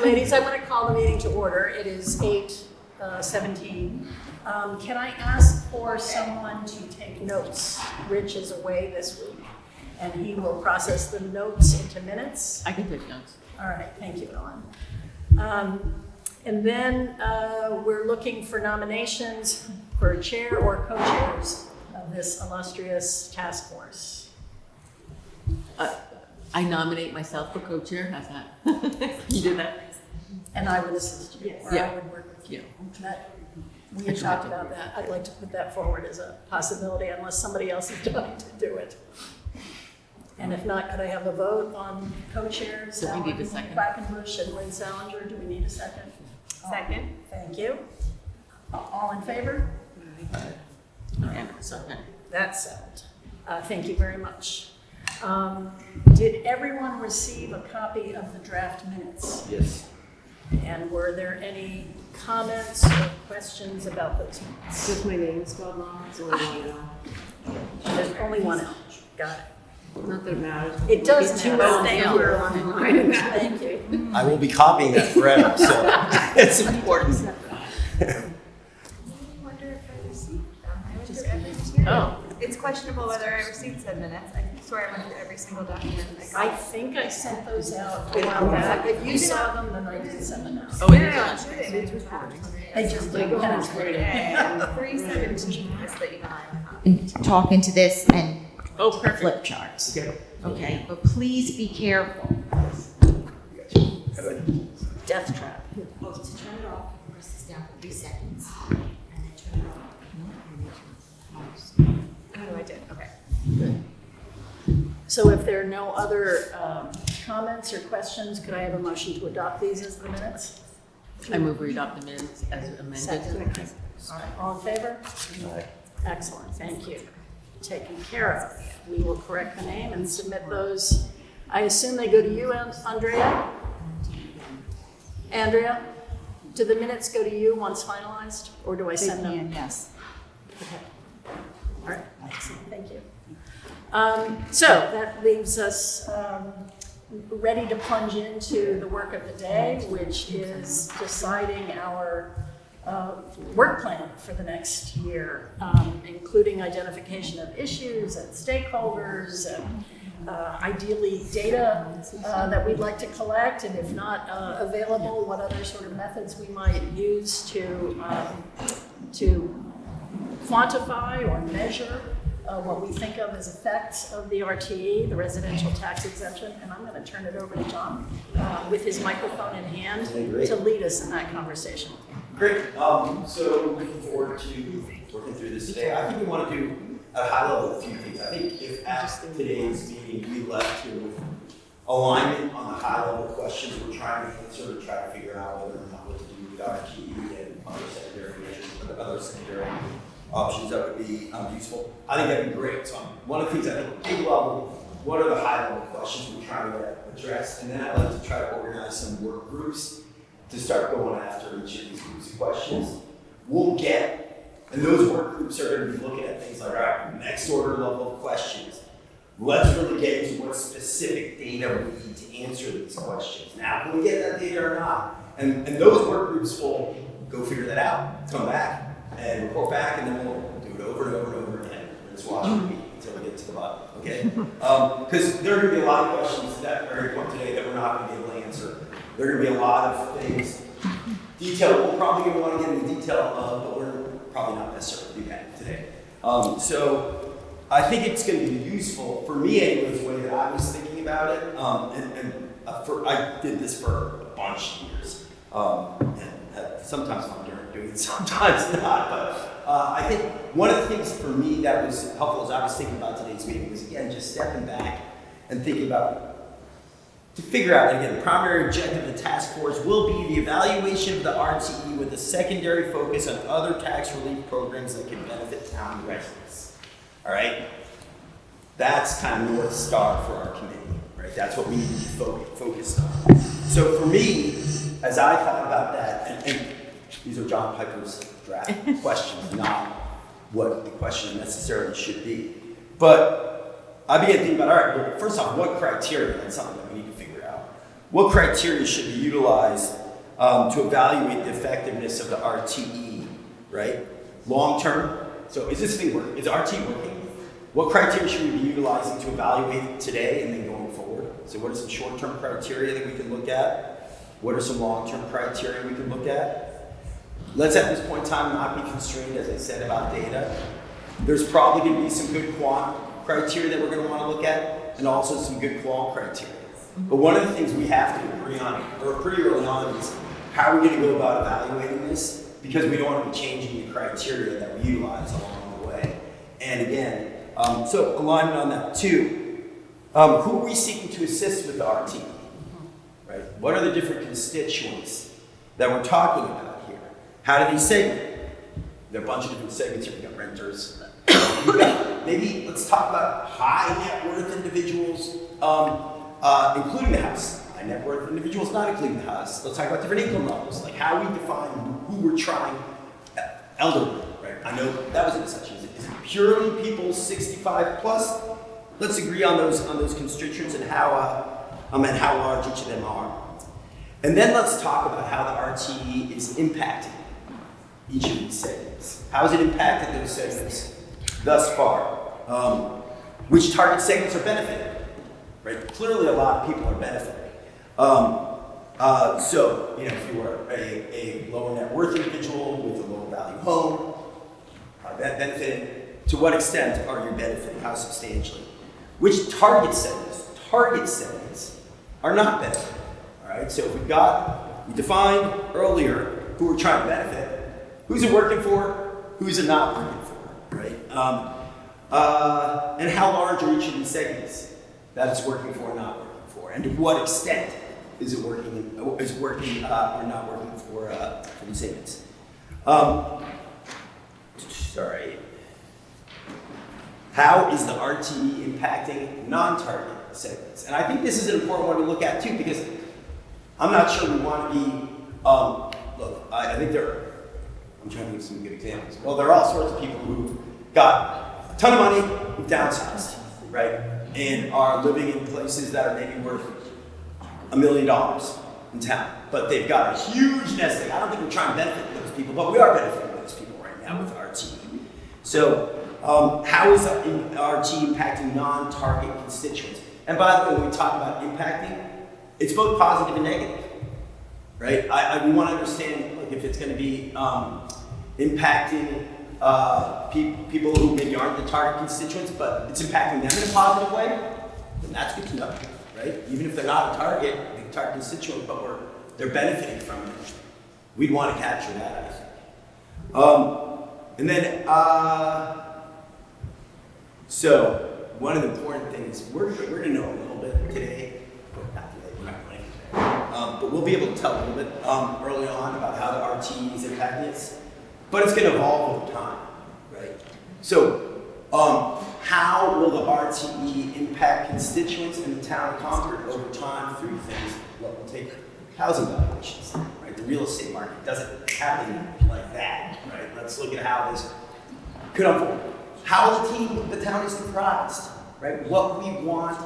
Ladies, I want to call the meeting to order. It is 8:17. Can I ask for someone to take notes? Rich is away this week, and he will process the notes into minutes. I can take notes. All right, thank you, Ellen. And then we're looking for nominations for chair or co-chairs of this illustrious task force. I nominate myself for co-chair. How's that? You did that? And I would assist you, or Yeah. I would work with you. Yeah. We had talked about that. I'd like to put that forward as a possibility unless somebody else is dying to do it. And if not, could I have a vote on co-chairs? So we need a second. Quackenbush and Lynn Salinger. Do we need a second? Second. Thank you. All in favor? And second. That's settled. Thank you very much. Did everyone receive a copy of the draft minutes? Yes. And were there any comments or questions about those minutes? Does my name spelled wrong? It's only one L. There's only one L. Got it. Not that it matters. It does It's matter. too well Thank nailed. you. Thank you. I will be copying that forever, so it's important. I wonder if I received them. I went through every material. Oh. It's questionable whether I received said minutes. I swear I went through every single document. I think I sent those out a while back. If you saw them, then I did send them out. Oh, it Yeah, is. it's They just did. Like, That's great. and 317 is that you got. Talk into this and Oh, perfect. flip charts. Okay, but please be careful. Death trap. Oh, to turn it off, press this down for 3 seconds. And then turn it off. Oh, I did. Okay. So if there are no other comments or questions, could I have a motion to adopt these as the minutes? I move we adopt the minutes as amended. Second. All right, all in favor? Excellent, thank you. Taken care of. We will correct the name and submit those. I assume they go to you, Andrea? Andrea, do the minutes go to you once finalized, or do I send them? Yes. Okay. All right, excellent, thank you. So that leaves us ready to plunge into the work of the day, which is deciding our work plan for the next year, including identification of issues and stakeholders and ideally data that we'd like to collect, and if not available, what other sort of methods we might use to quantify or measure what we think of as effects of the RTE, the residential tax exemption. And I'm going to turn it over to John with his microphone in hand to lead us in that conversation. Great. So looking forward to working through this today. I think we want to do at a high level a few things. I think if at today's meeting we left here with alignment on the high level questions we're trying to answer to try to figure out whether or not what to do with RTE and other secondary measures, other secondary options that would be useful. I think that'd be great. So one of the things I think, big level, what are the high level questions we're trying to address? And then I'd like to try to organize some work groups to start going after each of these groups of questions. We'll get, and those work groups are going to be looking at things like, all right, next order level of questions. Let's really get into what specific data we need to answer these questions. Now, can we get that data or not? And those work groups will go figure that out, come back, and report back, and then we'll do it over and over and over again. We'll just watch it until we get to the bottom, okay? Because there are going to be a lot of questions that are going to come today that we're not going to be able to answer. There are going to be a lot of things, detail, we're probably going to want to get into detail of, but we're probably not necessarily do that today. So I think it's going to be useful, for me anyways, the way that I was thinking about it, I did this for a bunch of years, and had sometimes fun doing it, sometimes not, but I think one of the things for me that was helpful as I was thinking about today's meeting was, again, just stepping back and thinking about to figure out, again, the primary objective of the task force will be the evaluation of the RTE with a secondary focus on other tax relief programs that can benefit town residents. All right? That's kind of North Star for our committee, right? That's what we need to be focused on. So for me, as I thought about that, and these are John Piper's draft questions, not what the question necessarily should be. But I began thinking about, all right, well, first off, what criteria? That's something that we need to figure out. what criteria should be utilized to evaluate the effectiveness of the RTE, right? Long term. So is this thing working? Is RT working? What criteria should we be utilizing to evaluate it today and then going forward? So what are some short-term criteria that we can look at? What are some long-term criteria we can look at? Let's at this point in time not be constrained, as I said, about data. There's probably going to be some good quant criteria that we're going to want to look at, and also some good qual criteria. But one of the things we have to agree on, or pretty early on, is how are we going to go about evaluating this? Because we don't want to be changing the criteria that we utilize along the way. And again, so alignment on that too. Who are we seeking to assist with the RT? Right? What are the different constituents that we're talking about here? How do they segment? There are a bunch of different segments here. We've got renters. Maybe let's talk about high net worth individuals, including the house. High net worth individuals not including the house. Let's talk about different income levels, like how we define who we're trying. Elderly, right? I know that was a discussion. Is it purely people 65 plus? Let's agree on those constituents and how large each of them are. And then let's talk about how the RTE is impacting each of these segments. How has it impacted those segments thus far? Which target segments are benefiting? Right? Clearly, a lot of people are benefiting. So, if you are a lower net worth individual with a lower value home, benefiting. To what extent are you benefiting? How substantially? Which target segments are not benefiting? All right. So if we defined earlier who we're trying to benefit. Who's it working for? Who's it not working for? Right. And how large are each of these segments that it's working for or not working for? And to what extent is it working or not working for these segments? Sorry. How is the RTE impacting non-target segments? And I think this is an important one to look at too, because I'm not sure we want to be, look, I think I'm trying to give some good examples. Well, there are all sorts of people who've got a ton of money, who've downsized, right? And are living in places that are maybe worth $1 million in town. But they've got a huge nest egg. I don't think we're trying to benefit those people, but we are benefiting those people right now with RTE. So, how is RT impacting non-target constituents? And by the way, when we talk about impacting, it's both positive and negative, right? We want to understand, like, if it's going to be impacting people who maybe aren't the target constituents, but it's impacting them in a positive way, then that's good to know, right? Even if they're not a target constituent, but they're benefiting from it, we'd want to capture that, I think. And then, so one of the important things, we're going to know a little bit today, not today, we're not going to, but we'll be able to tell a little bit early on about how the RTE is impacting it, but it's going to evolve over time, right? So, how will the RTE impact constituents in the town of Concord over time through things? Well, we'll take housing valuations, right? The real estate market doesn't happen like that, right? Let's look at how this could unfold. How the town is comprised, right? What we want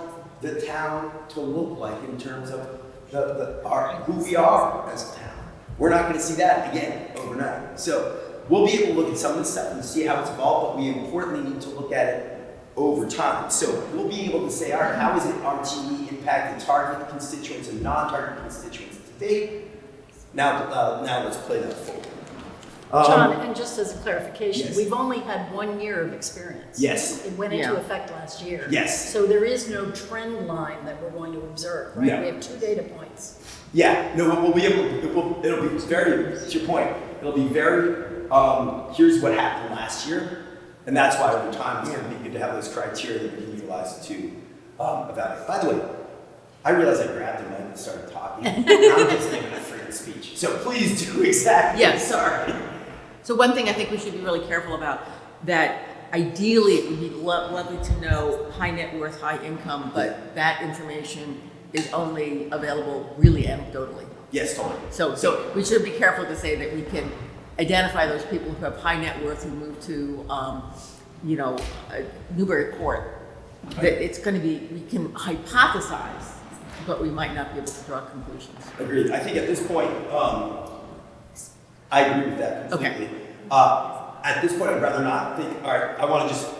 the town to look like in terms of who we are as a town. We're not going to see that again overnight. So we'll be able to look at some of this stuff and see how it's evolved, but we importantly need to look at it over time. So we'll be able to say, all right, how is it RTE impacting target constituents and non-target constituents today? Now let's play that forward. John, and just as a clarification, yes. we've only had 1 year of experience. Yes. It went into Yeah. effect last year. Yes. So there is no trend line that we're going to observe, right? No. We have 2 data points. Yeah, no, we'll be able, it'll be very, to your point, it'll be very, here's what happened last year, and that's why over time it's going to be good to have those criteria that we can utilize to evaluate. By the way, I realized I grabbed the mic and started talking. I'm just giving a freaking speech. So please do exactly. Yes. Sorry. So one thing I think we should be really careful about, that ideally it would be lovely to know high net worth, high income, but that information is only available really anecdotally. Yes, totally. So we should be careful to say that we can identify those people who have high net worth who move to, Newburyport. That it's going to be, we can hypothesize but we might not be able to draw conclusions. Agreed. I think at this point, I agree with that completely. Okay. At this point, I'd rather not think, all right, I want to just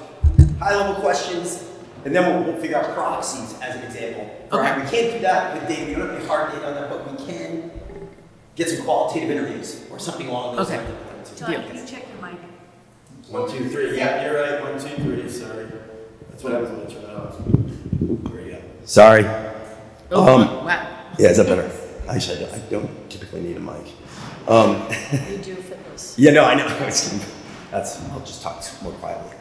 high-level questions, and then we'll figure out proxies as an example. Okay. We can't do that with data. We don't have any hard data on that, but we can get some qualitative interviews or something along those Okay. lines. John, can you check your mic? 1, 2, 3. Yeah, you're right. 1, 2, 3. Sorry. That's what happens when I turn it off. There you go. Sorry. Wow. Yeah, is that better? Actually, I don't typically need a mic. You do for this. Yeah, no, I know. I'll just talk more quietly.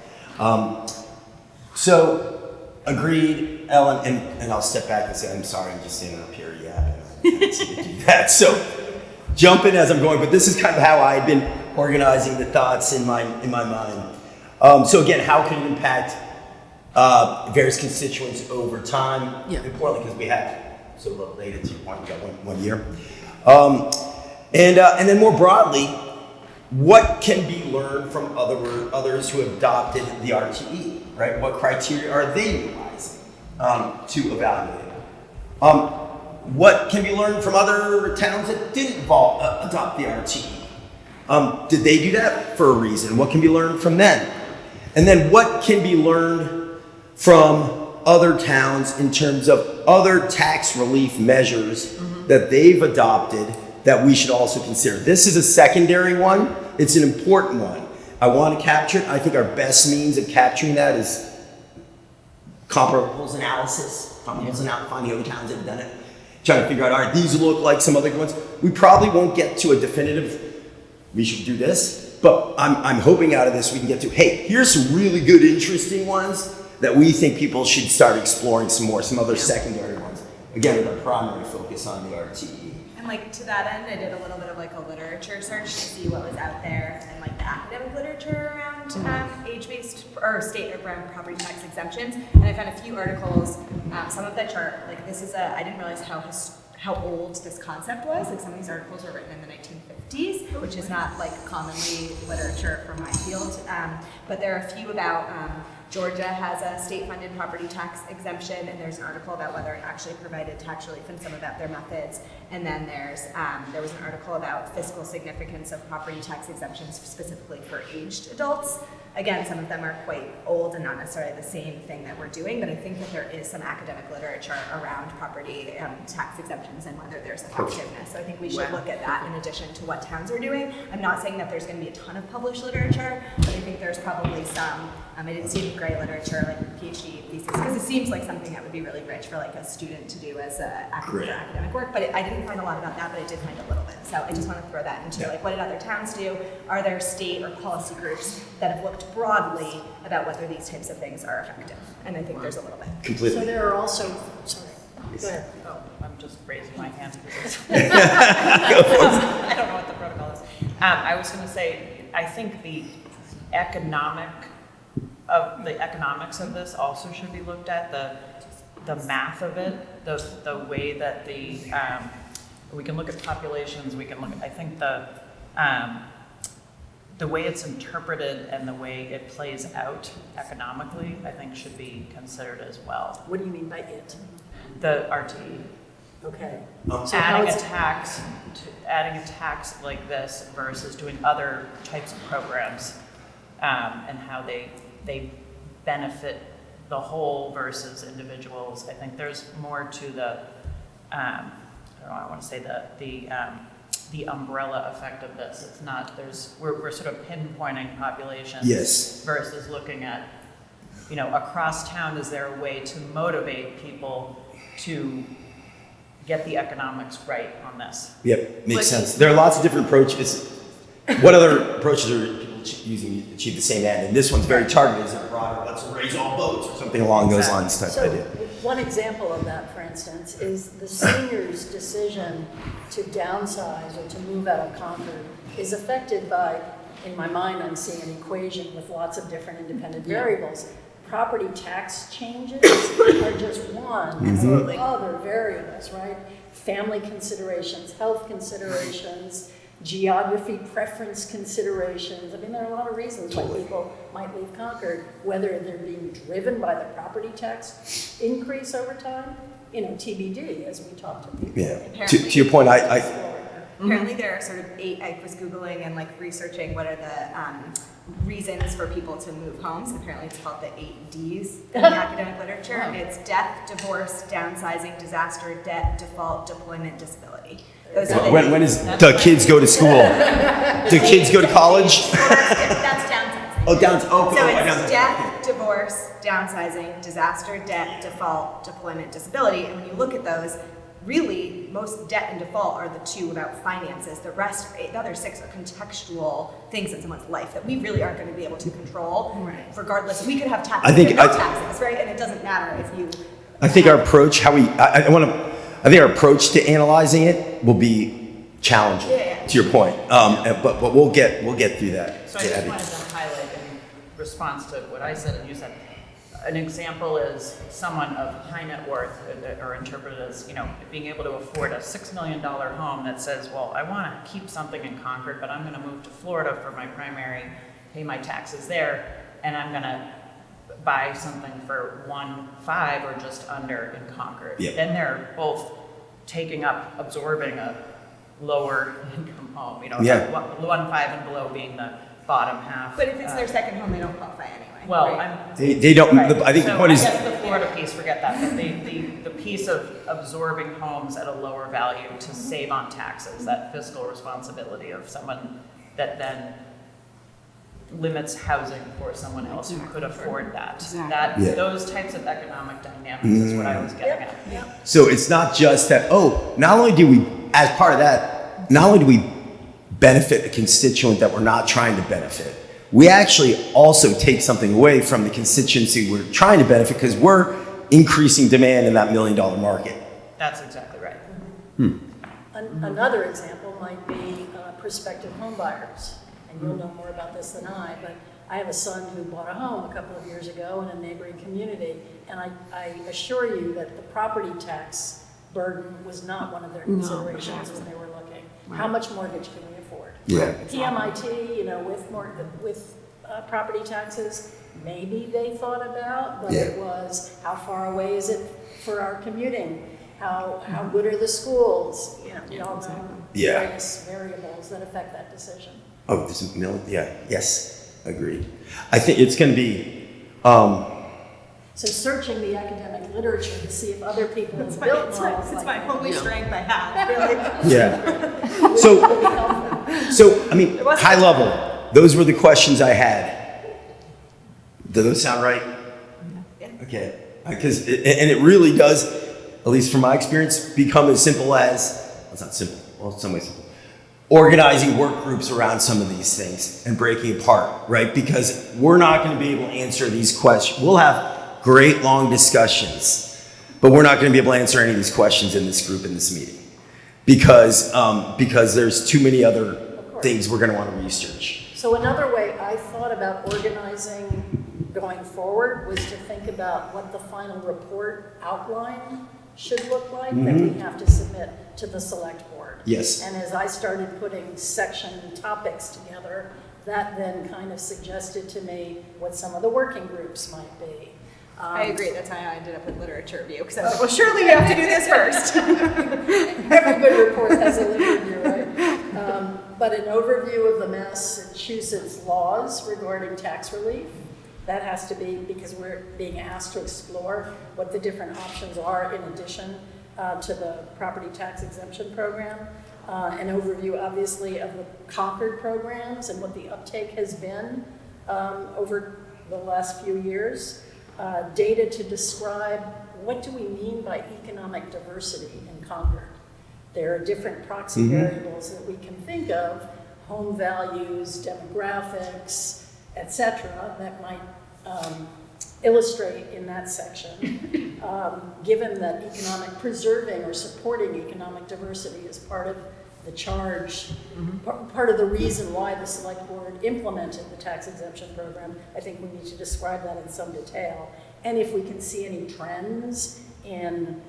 So, agreed, Ellen, and I'll step back and say, I'm sorry, I'm just standing up here. Yeah, I don't do that. So, jump in as I'm going, but this is kind of how I've been organizing the thoughts in my mind. So again, how can it impact various constituents over time? Yeah. Importantly, because we have so related to your point, we got one year. And then more broadly, what can be learned from others who have adopted the RTE, right? What criteria are they utilizing to evaluate it? What can be learned from other towns that didn't adopt the RTE? Did they do that for a reason? What can be learned from them? And then what can be learned from other towns in terms of other tax relief measures that they've adopted that we should also consider? This is a secondary one. It's an important one. I want to capture it. I think our best means of capturing that is comparables analysis, finding other towns that have done it, trying to figure out, all right, these look like some other ones. We probably won't get to a definitive, we should do this, but I'm hoping out of this we can get to, hey, here's some really good, interesting ones that we think people should start exploring some more, some other secondary ones. Again, with our primary focus on the RTE. And like to that end, I did a little bit of like a literature search to see what was out there and like the academic literature around age-based or state or property tax exemptions. And I found a few articles, some of which are like, I didn't realize how old this concept was. Like some of these articles were written in the 1950s, which is not like commonly literature from my field. But there are a few about Georgia has a state-funded property tax exemption, and there's an article about whether it actually provided tax relief and some about their methods. And then there was an article about fiscal significance of property tax exemptions specifically for aged adults. Again, some of them are quite old and not necessarily the same thing that we're doing, but I think that there is some academic literature around property tax exemptions and whether there's effectiveness. So I think we should look at that in addition to what towns are doing. I'm not saying that there's going to be a ton of published literature, but I think there's probably some. I didn't see any great literature, like PhD thesis, because it seems like something that would be really rich for like a student to do as academic work. But I didn't find a lot about that, but I did find a little bit. So I just want to throw that into like, what did other towns do? Are there state or policy groups that have looked broadly about whether these types of things are effective? And I think there's a little bit. Completely. So there are also, sorry, go ahead. Oh, I'm just raising my hand because Go for it. I don't know what the protocol is. I was going to say, I think the economics of this also should be looked at. The math of it, the way that we can look at populations. We can look. I think the way it's interpreted and the way it plays out economically, I think should be considered as well. What do you mean by it? The RTE. Okay. Adding a tax like this versus doing other types of programs, and how they benefit the whole versus individuals. I think there's more to the I want to say the umbrella effect of this. It's not we're sort of pinpointing populations versus looking at, across town, is there a way to motivate people to get the economics right on this? Yep, makes sense. There are lots of different approaches. What other approaches are people using to achieve the same end? And this one's very targeted. Is it broader? Let's raise all boats or something along those lines type So idea. one example of that, for instance, is the seniors' decision to downsize or to move out of Concord is affected by, in my mind, I'm seeing an equation with lots of different independent variables. Property tax changes are just one of other variables, right? Family considerations, health considerations, geography preference considerations. I mean, there are a lot of reasons why people might leave Concord, whether they're being driven by the property tax increase over time, TBD, as we talk to people. Yeah. To your point, I Apparently there are sort of 8, I was Googling and researching what are the reasons for people to move homes. Apparently it's called the 8 Ds in the academic literature. It's death, divorce, downsizing, disaster, debt, default, deployment, disability. Those are the when is the kids go to school? Do kids go to college? Well, that's downsizing. Oh, down. Oh, So downsizing. it's death, divorce, downsizing, disaster, debt, default, deployment, disability. And when you look at those, really, most debt and default are the 2 about finances. The other 6 are contextual things in someone's life that we really aren't going to be able to control, regardless. We could have taxes, taxes, right? And it doesn't matter if you. I think our approach, I think our approach to analyzing it will be challenging. To your point, but we'll get through that. So I just wanted to highlight in response to what I said and you said. An example is someone of high net worth, or interpreted as, being able to afford a $6 million home that says, well, I want to keep something in Concord, but I'm going to move to Florida for my primary, pay my taxes there, and I'm going to buy something for 1.5 or just under in Concord. Yep. Then they're both absorbing a lower income home, Yeah. 1.5 and below being the bottom half. But if it's their second home, they don't qualify anyway. Well, right? They don't. Right. I think so the point is. I guess the Florida piece, forget that. But the piece of absorbing homes at a lower value to save on taxes, that fiscal responsibility of someone that then limits housing for someone else who could afford that. Those types of economic dynamics is what I was getting at. So it's not just that. Not only do we, as part of that, not only do we benefit a constituent that we're not trying to benefit, we actually also take something away from the constituency we're trying to benefit because we're increasing demand in that $1 million market. That's exactly right. Another example might be prospective home buyers. And you'll know more about this than I, but I have a son who bought a home a couple of years ago in a neighboring community, and I assure you that the property tax burden was not one of their considerations when they were looking. How much mortgage can we afford? Yeah. PMIT, with property taxes, maybe they thought about, but it was how far away is it for our commuting? How good are the schools? We all know various variables that affect that decision. Oh, there's a million. Yeah. Yes. Agreed. I think it's going to be. So searching the academic literature to see if other people have built models It's like my only strength I have, really. Yeah. So I mean, high level. Those were the questions I had. Do those sound right? Yeah. Okay. Because it really does, at least from my experience, become as simple as. Well, it's not simple. Well, in some ways simple. Organizing work groups around some of these things and breaking apart, right? Because we're not going to be able to answer these questions. We'll have great long discussions, but we're not going to be able to answer any of these questions in this group in this meeting because there's too many other things we're going to want to research. So another way I thought about organizing going forward was to think about what the final report outline should look like that we have to submit to the select board. Yes. And as I started putting section topics together, that then kind of suggested to me what some of the working groups might be. I agree. That's how I ended up with literature review because I was like, well, surely we have to do this first. Every good report has a literature review, right? But an overview of the Massachusetts laws regarding tax relief. That has to be because we're being asked to explore what the different options are in addition to the property tax exemption program. An overview, obviously, of the Concord programs and what the uptake has been over the last few years. Data to describe what do we mean by economic diversity in Concord. There are different proxy variables that we can think of, home values, demographics, etc., that might illustrate in that section, given that preserving or supporting economic diversity is part of the charge, part of the reason why the select board implemented the tax exemption program. I think we need to describe that in some detail. And if we can see any trends in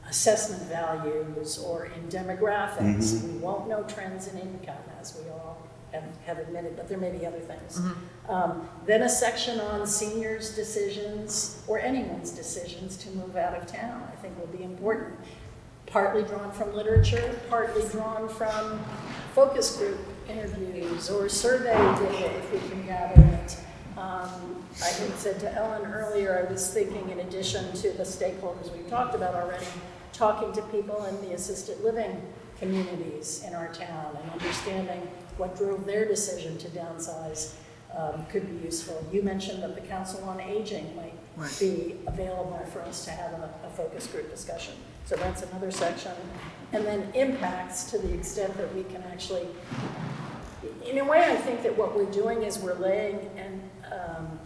assessment values or in demographics. We won't know trends in income, as we all have admitted, but there may be other things. Then a section on seniors' decisions or anyone's decisions to move out of town, I think will be important. Partly drawn from literature, partly drawn from focus group interviews or survey data if we can gather it. I had said to Ellen earlier, I was thinking in addition to the stakeholders we've talked about already, talking to people in the assisted living communities in our town and understanding what drove their decision to downsize could be useful. You mentioned that the Council on Aging might be available for us to have a focus group discussion. So that's another section. And then impacts to the extent that we can actually, in a way, I think that what we're doing is we're laying an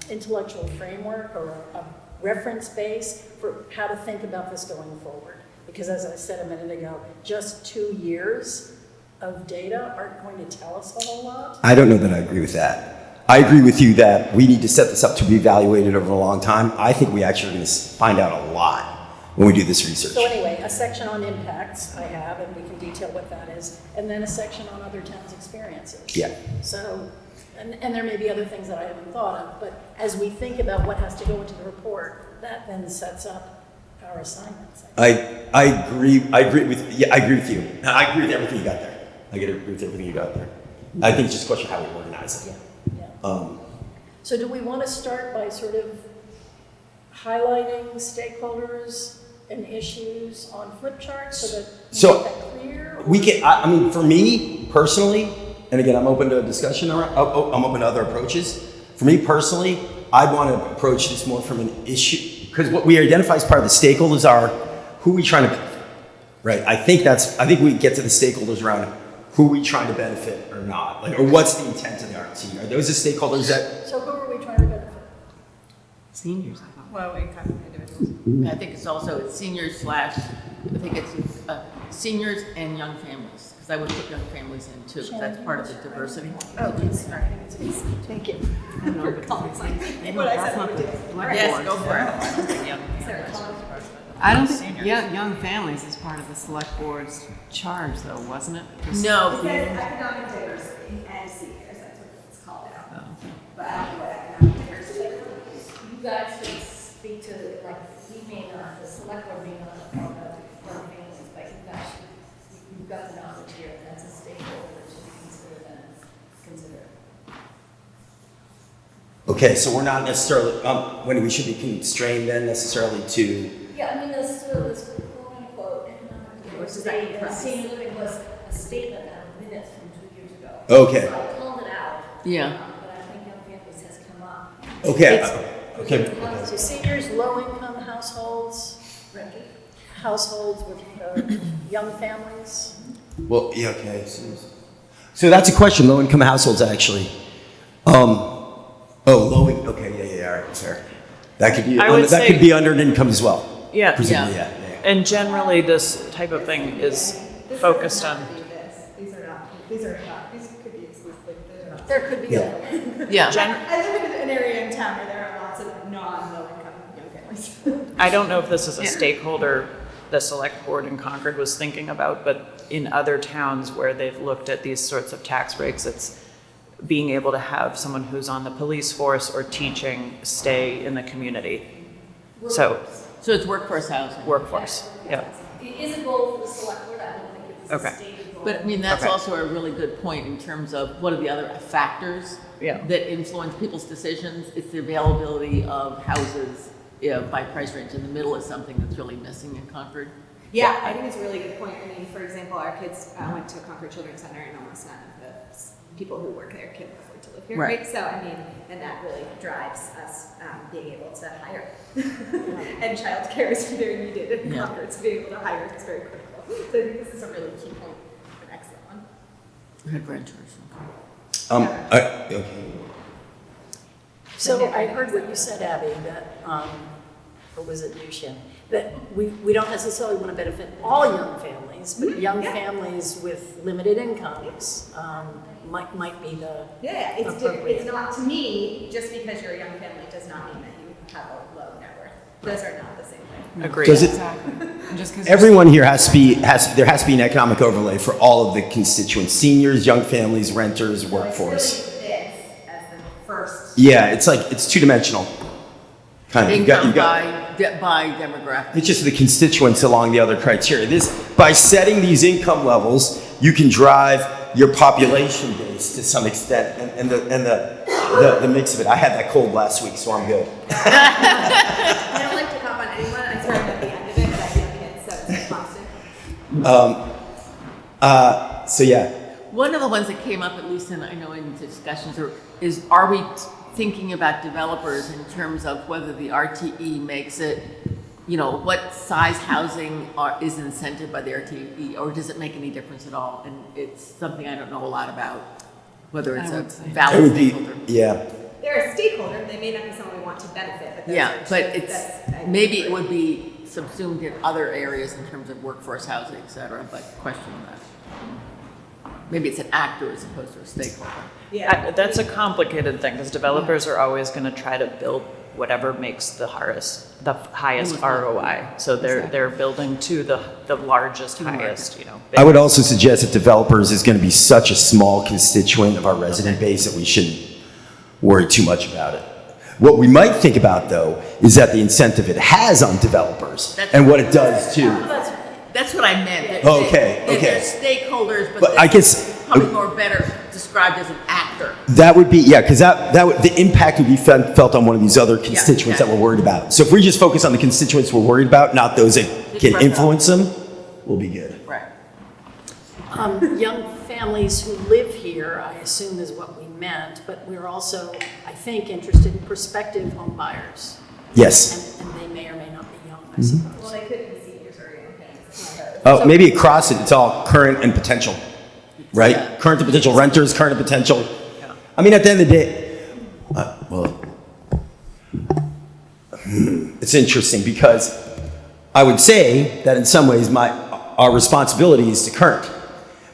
intellectual framework or a reference base for how to think about this going forward. Because as I said a minute ago, just 2 years of data aren't going to tell us a whole lot. I don't know that I agree with that. I agree with you that we need to set this up to be evaluated over a long time. I think we actually are going to find out a lot when we do this research. So anyway, a section on impacts I have, and we can detail what that is, and then a section on other towns' experiences. Yeah. So, and there may be other things that I haven't thought of, but as we think about what has to go into the report, that then sets up our assignments. I agree with you. I agree with everything you got there. I agree with everything you got there. I think it's just a question of how we organize it. Yeah. So do we want to start by sort of highlighting stakeholders and issues on flip charts so that we make that clear? We can, I mean, for me personally, and again, I'm open to a discussion around, I'm open to other approaches. For me personally, I want to approach this more from an issue, because what we identify as part of the stakeholders are who we trying to benefit, right? I think we get to the stakeholders around who we trying to benefit or not, like, or what's the intent of the RT? Are those the stakeholders that? So who are we trying to benefit? Seniors, I thought. Well, we kind of individuals. I think it's also seniors / I think it's seniors and young families, because I would put young families in too, because that's part of the diversity. Oh, please, sorry. Thank you. I don't know, but What I that's said not we the did. select Yes, board. go for it. I don't think young Sarah, families tell was part of it. I don't think, Seniors. young families is part of the select board's charge though, wasn't it? No, It says economic diversity and seniors, that's what it's called out. Oh. But I don't know what economic diversity is. You guys should speak to, like, we may not, the select board may not, young families, but you guys should, you've got the knowledge here, and that's a stakeholder that should be considered and considered. Okay, so we're not necessarily, when we should be constrained then necessarily to, Yeah, I mean, this quote unquote economic diversity, senior living was a statement out of minutes from 2 years ago. Okay. So I called it out. Yeah. But I think young families has come up. okay. So seniors, low-income households, households with young families. Well, yeah, okay. So that's a question, low-income households actually. Okay, yeah, all right, fair. That could be, I would that say- could be under income as well. Yeah. Presumably, Yeah. yeah. And generally, this type of thing is focused on, These are not, these could be exclusively, these are not. There could be Yeah. other. yeah. I live in an area in town where there are lots of non-low-income young families. I don't know if this is a Yeah. stakeholder the select board in Concord was thinking about, but in other towns where they've looked at these sorts of tax breaks, it's being able to have someone who's on the police force or teaching stay in the community. So, So it's workforce housing. workforce, yeah. It is a goal for the select board, I don't think it's a Okay. stated goal. But I mean, that's Okay. also a really good point in terms of what are the other factors Yeah. that influence people's decisions. It's the availability of houses by price range. In the middle is something that's really missing in Concord. Yeah, I think it's a really good point. I mean, for example, our kids went to Concord Children's Center, and almost none of the people who work there can afford to live here, Right. right? So, I mean, and that really drives us being able to hire. And childcare is very needed in Yeah. Concord, so being able to hire is very critical. So I think this is a really key point, an excellent one. Good renters. Okay. So I heard what you said, Abby, that, or was it Lucian, that we don't necessarily want to benefit all young families, but young families with limited incomes might be the Yeah, it's appropriate. not, to me, just because you're a young family does not mean that you have a low net worth. Those are not the same thing. Agreed. Does it, Exactly. And just 'cause everyone here there has to be an economic overlay for all of the constituents: seniors, young families, renters, workforce. It's really this as the first. Yeah, it's two-dimensional. Kind of. Income You've got, by demographic. it's just the constituents along the other criteria. By setting these income levels, you can drive your population base to some extent, and the mix of it. I had that cold last week, so I'm good. I don't like to cop on anyone. I swear I'm at the end of it, but I have kids, so it's constant. So yeah, One of the ones that came up, at least in, I know in discussions, is are we thinking about developers in terms of whether the RTE makes it, what size housing is incented by the RTE, or does it make any difference at all? And it's something I don't know a lot about, whether it's I a would say. it valid would be, stakeholder. yeah. They're a stakeholder. They may not be someone we want to benefit, but those Yeah, are but two it's, that's- maybe it would be subsumed in other areas in terms of workforce housing, et cetera, but question that. Maybe it's an actor as opposed to a stakeholder. Yeah. That's a complicated thing, because developers are always gonna try to build whatever makes the highest ROI. So they're building to the largest, highest, I would also suggest that developers is going to be such a small constituent of our resident base that we shouldn't worry too much about it. What we might think about, though, is that the incentive it has on developers and what it does too. That's what I meant. that- Okay, that okay. They're stakeholders, but But I this guess- is probably more better described as an actor. That would be, yeah, because the impact would be felt on one of these other constituents yeah. that we're worried about. So if we just focus on the constituents we're worried about, not those that can influence them, we'll be good. Right. Young families who live here, I assume is what we meant, but we're also, I think, interested in prospective home buyers. Yes. And they may or may not be young, I suppose. Well, they could be seniors or young families. Oh, maybe across it, it's all current and potential, right? Yeah. Current and potential renters, current and potential. I mean, at the end of the day, it's interesting because I would say that in some ways our responsibility is to current.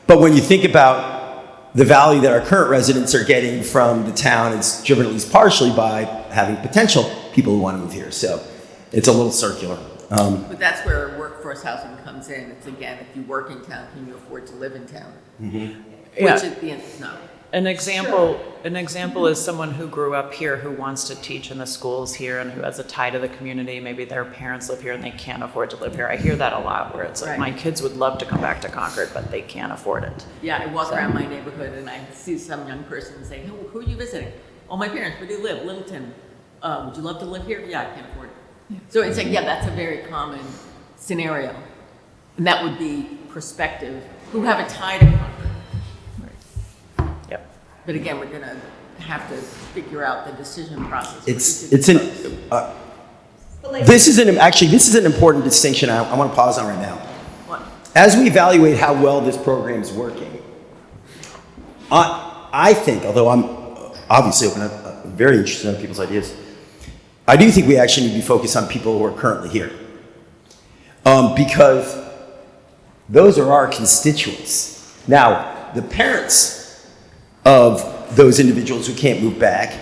But when you think about the value that our current residents are getting from the town, it's driven at least partially by having potential people who want to move here. So it's a little circular. But that's where workforce housing comes in. It's again, if you work in town, can you afford to live in town? Yeah. Which at the end is no. An example is someone who grew up here, who wants to teach in the schools here and who has a tie to the community. Maybe their parents live here and they can't afford to live here. I hear that a lot, where it's like, Right. my kids would love to come back to Concord, but they can't afford it. Yeah, I walk around my neighborhood and I see some young person saying, who are you visiting? Oh, my parents, where do you live? Littleton. Would you love to live here? Yeah, I can't afford it. So it's like, yeah, that's a very common scenario. And that would be prospective, who have a tie to Concord. Yep. But again, we're gonna have to figure out the decision process. This is an important distinction I want to pause on right now. What? As we evaluate how well this program is working, I think, although I'm obviously open up, very interested in people's ideas, I do think we actually need to be focused on people who are currently here. Because those are our constituents. Now, the parents of those individuals who can't move back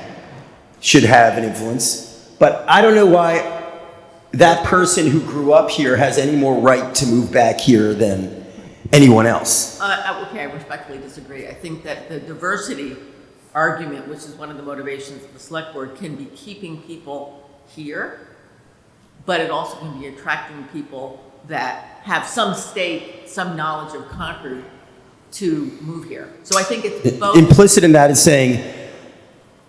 should have an influence, but I don't know why that person who grew up here has any more right to move back here than anyone else. Okay, I respectfully disagree. I think that the diversity argument, which is one of the motivations of the select board, can be keeping people here, but it also can be attracting people that have some stake, some knowledge of Concord to move here. So I think it's both. Implicit in that is saying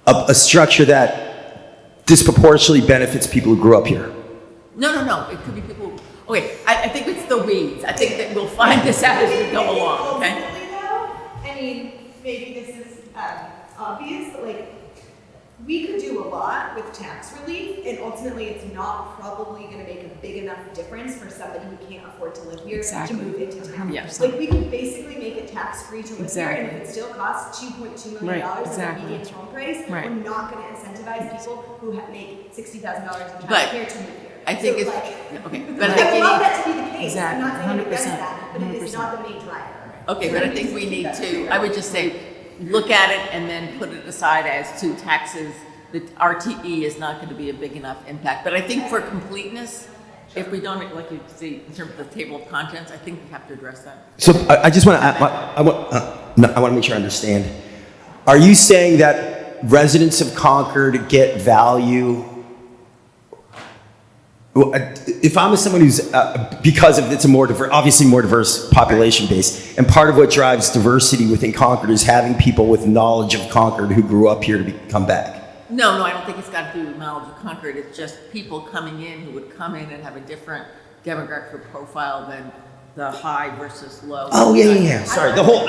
a structure that disproportionately benefits people who grew up here. No. It could be people. Okay, I think it's the weeds. I think that we'll find this out as we go along. Okay. Ultimately, though, I mean, maybe this is obvious, but like, we could do a lot with tax relief, and ultimately, it's not probably going to make a big enough difference for somebody who can't afford to live here Exactly. to move into town. 100%. Like, we could basically make it tax-free to live Exactly. here, and if it still costs $2.2 million Right, as a exactly. median home price, Right. we're not going to incentivize people who make $60,000 in But childcare to move here. I think So, it's like, okay. But I I think would you love need, that to be the case. I'm not saying I'm against 100%, that, but it is 100%. not the main driver. okay, but I think we need to. I would just say, look at it and then put it aside as to taxes the RTE is not going to be a big enough impact. But I think for completeness, if we don't, like you see, in terms of the table of contents, I think we have to address that. So I just want to, I want to make sure I understand. Are you saying that residents of Concord get value? Well, if I'm someone who's, because of it's a more diverse, obviously more diverse population base, and part of what drives diversity within Concord is having people with knowledge of Concord who grew up here to come back. No, I don't think it's got to do with knowledge of Concord. It's just people coming in who would come in and have a different demographic profile than the high versus low. Oh, yeah. Sorry, the whole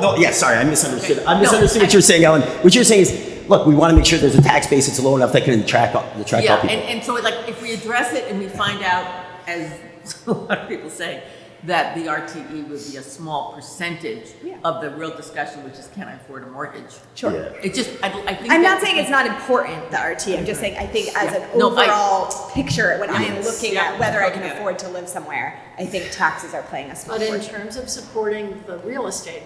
point, yeah, sorry, I misunderstood. I misunderstood what you're saying, Ellen. What you're saying is, look, we want to make sure there's a tax base that's low enough that can attract all people. And so like if we address it and we find out, as a lot of people say, that the RTE would be a small percentage of the real discussion, which is can I afford a mortgage? Sure. Yeah. It just, I think. I'm that- not saying it's not important, the RT. I'm just saying I think as an No, overall picture, when I am Yes. looking Yeah. at whether I can Okay. afford to live somewhere, I think taxes are playing a small But in portion. terms of supporting the real estate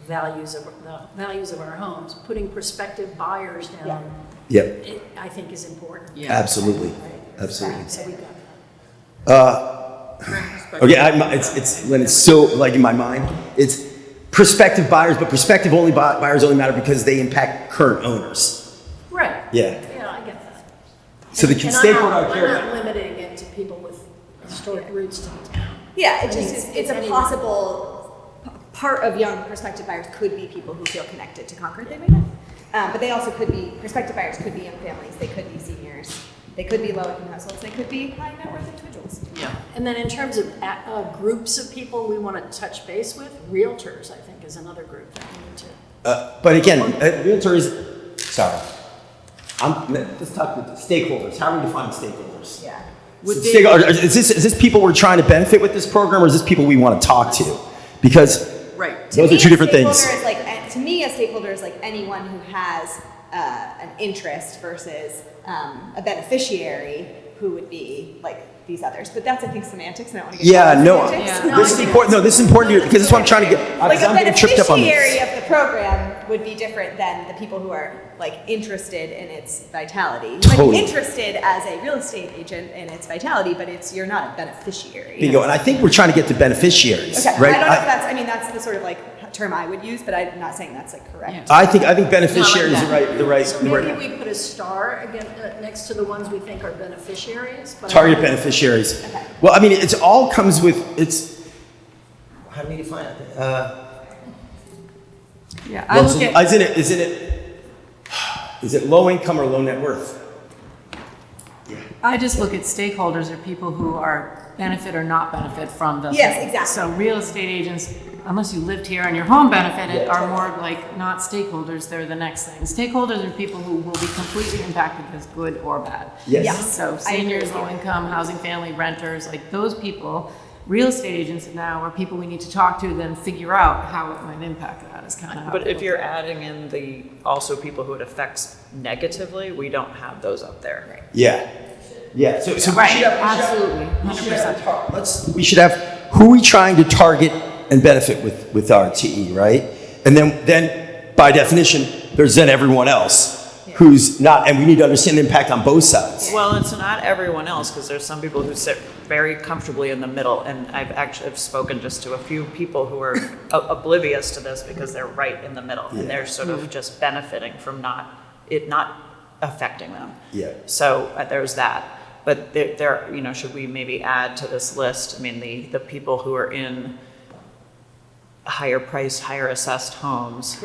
values of our homes, putting prospective buyers down, Yeah, it, I think is important. Yeah. absolutely, absolutely. So we got that. Okay, it's when it's so like in my mind, it's prospective buyers, but prospective buyers only matter because they impact current owners. Right. Yeah. Yeah, I get that. So the And stakeholder I'm care. not limiting it to people with historic roots to the town. Yeah, I it mean, just, it's it's a anyone. possible part of young prospective buyers could be people who feel connected to Concord, they may not. But they also could be, prospective buyers could be young families, they could be seniors, they could be low-income households, they could be high net worth individuals. Yeah. And then in terms of groups of people we want to touch base with, realtors, I think, is another group that we need to. But again, realtors. Sorry, let's talk with stakeholders. How are we defining stakeholders? Yeah. Is this people we're trying to benefit with this program, or is this people we want to talk to? Because Right. those are two different things. To me, a stakeholder is like anyone who has an interest versus a beneficiary who would be like these others. But that's, I think, semantics, and I don't want to get Yeah, into no, semantics. Yeah. this is important. No, this is important here because this is what I'm trying to get. Like Because a I'm getting tripped up on beneficiary this. of the program would be different than the people who are like interested in its vitality. You might Totally. be interested as a real estate agent in its vitality, but you're not a beneficiary. Bingo. And I think we're trying to get to beneficiaries, Okay, right? I don't know if that's the sort of like term I would use, but I'm not saying that's like correct. I think beneficiary is that. the right So maybe we put a star again next to the ones we think are beneficiaries. But target beneficiaries. Okay. Well, I mean, it's all comes with it's. How do we define it? Yeah, I look at, Is it low income or low net worth? I just look at stakeholders are people who are benefit or not benefit from the Yes, thing. exactly. So real estate agents, unless you lived here and your home benefited, are more like not stakeholders, they're the next thing. Stakeholders are people who will be completely impacted as good or bad. Yes. Yes. So I agree seniors, with you. low income, housing family, renters, like those people, real estate agents now are people we need to talk to, then figure out how it might impact that is kind of how. But I if look you're at it. adding in the also people who it affects negatively, we don't have those up there. Yeah. Yeah. So we Right, should have, absolutely, we should have 100%. we should have who are we trying to target and benefit with RTE, right? And then by definition, there's then everyone else who's not, and we need to understand the impact on both sides. Well, it's not everyone else, because there's some people who sit very comfortably in the middle, and I've spoken just to a few people who are oblivious to this because they're right in the middle, and they're sort of just benefiting from not affecting them. Yeah. So there's that. But there, should we maybe add to this list? I mean, the people who are in higher priced, higher assessed homes,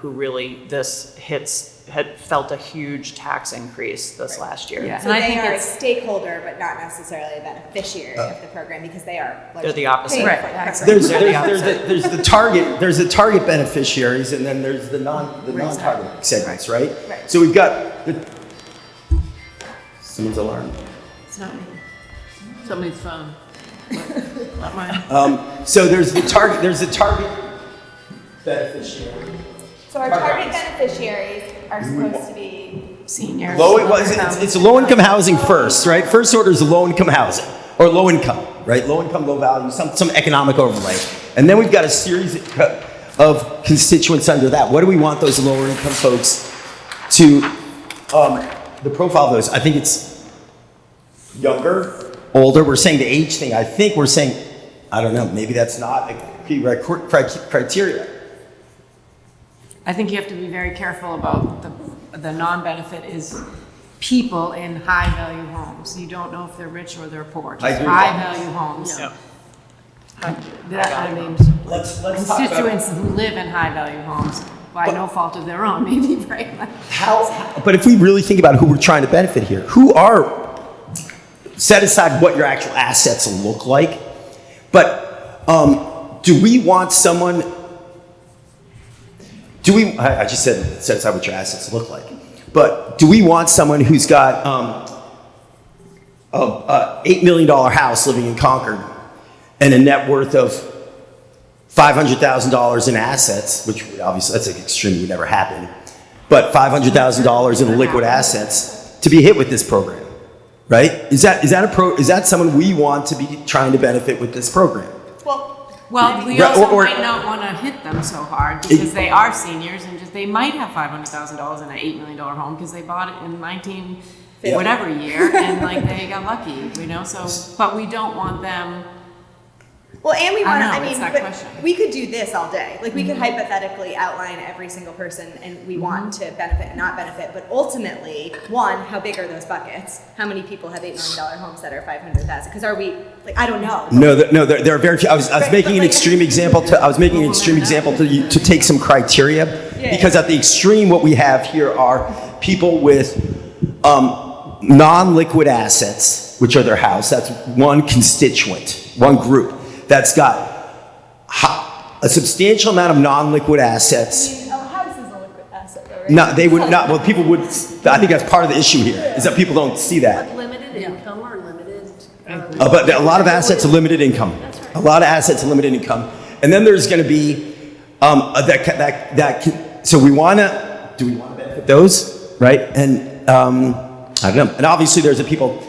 who really had felt a huge tax increase this last year. Yeah. So And I they think are a it's- stakeholder, but not necessarily a beneficiary of the program because they are. Like, They're the opposite. paying Right, for the exactly. program. There's the target beneficiaries, and then there's the non-target segments, right? Right. So we've got someone's alarm. It's not me. Somebody's phone. Not mine. So there's the target beneficiary. So our target beneficiaries are supposed to be. Seniors. It's low income housing first, right? First order is low income housing or low income, right? Low income, low value, some economic overlay, and then we've got a series of constituents under that. What do we want those lower income folks to the profile of those, I think it's younger, older. We're saying the age thing. I think we're saying, I don't know, maybe that's not a criteria. I think you have to be very careful about the non-benefit is people in high-value homes. You don't know if they're rich or they're poor, I just agree with that. high-value homes. Yeah. That, I mean, Let's talk about constituents who live in high-value homes by no fault of their own, maybe, right? but if we really think about who we're trying to benefit here, set aside what your actual assets look like, but do we want someone, I just said set aside what your assets look like, but do we want someone who's got a $8 million house living in Concord and a net worth of $500,000 in assets, which obviously that's like extremely would never happen, but $500,000 in liquid assets to be hit with this program, right? Is that someone we want to be trying to benefit with this program? Well, we Right, also or- might not want to hit them so hard because they are seniors and just they might have $500,000 in an $8 million home because they bought it in 19 whatever year and like they got lucky, you know. So, but we don't want them. Well, and we want to, know, I mean, it's that but question. we could do this all day. Like, we could hypothetically outline every single person and we want to benefit and not benefit. But ultimately, one, how big are those buckets? How many people have $8 million homes that are 500,000? Because are we, like, I don't know. No, there are very few. I was making an extreme example to take some criteria because at the extreme, what we have here are people with non-liquid assets, which are their house. That's one constituent, one group that's got a substantial amount of non-liquid assets. A house is a liquid asset, though, right? No, they would not. Well, people would. I think that's part of the issue here is that people don't see that. Limited income or limited? But a lot of assets are limited income. That's right. A lot of assets are limited income, and then there's going to be So we want to. Do we want to benefit those, right? And I don't know. And obviously, there's the people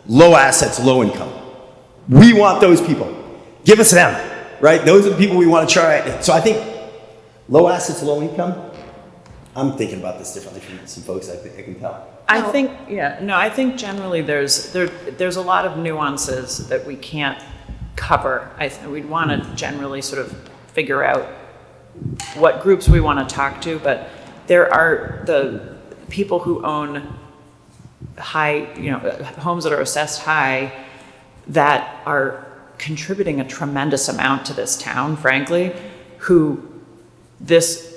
low assets, low income. We want those people. Give us them, right? Those are the people we want to try. So I think low assets, low income. I'm thinking about this differently from some folks. I can tell. I think generally there's a lot of nuances that we can't cover. We'd want to generally sort of figure out what groups we want to talk to, but there are the people who own high, homes that are assessed high that are contributing a tremendous amount to this town, frankly, who this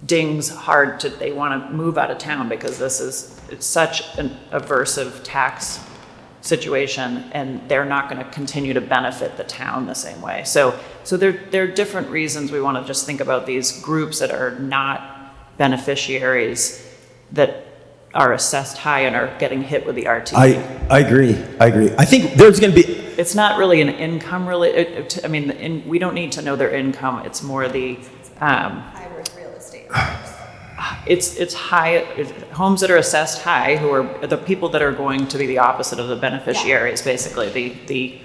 dings hard to, they want to move out of town because it's such an aversive tax situation and they're not going to continue to benefit the town the same way. So there are different reasons we want to just think about these groups that are not beneficiaries that are assessed high and are getting hit with the RT. I agree. I think there's going to be. It's not really an income we don't need to know their income. It's more the, High worth real estate. it's high, homes that are assessed high, who are the people that are going to be the opposite of the beneficiaries, basically,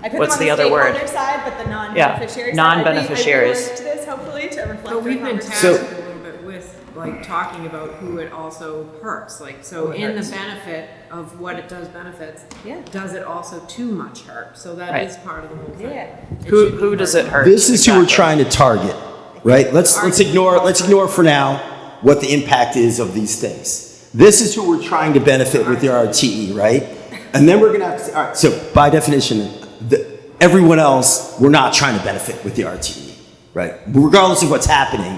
I put what's them the on the other word? stakeholder side, but the non-beneficiary side. Non-beneficiaries. I reworked this hopefully to reflect But we've our been conversation. tasked a little bit with like talking about who it also hurts. Like, so in the benefit of what it does benefits, does it also too much hurt? So that Right. is part of the whole thing. Yeah. It Who should be who does part it hurt? This is who we're Exactly. trying to target, right? Let's ignore for now what the impact is of these things. This is who we're trying to benefit with the RTE, right? And then we're going to have to say, all right, so by definition, everyone else, we're not trying to benefit with the RTE, right? Regardless of what's happening,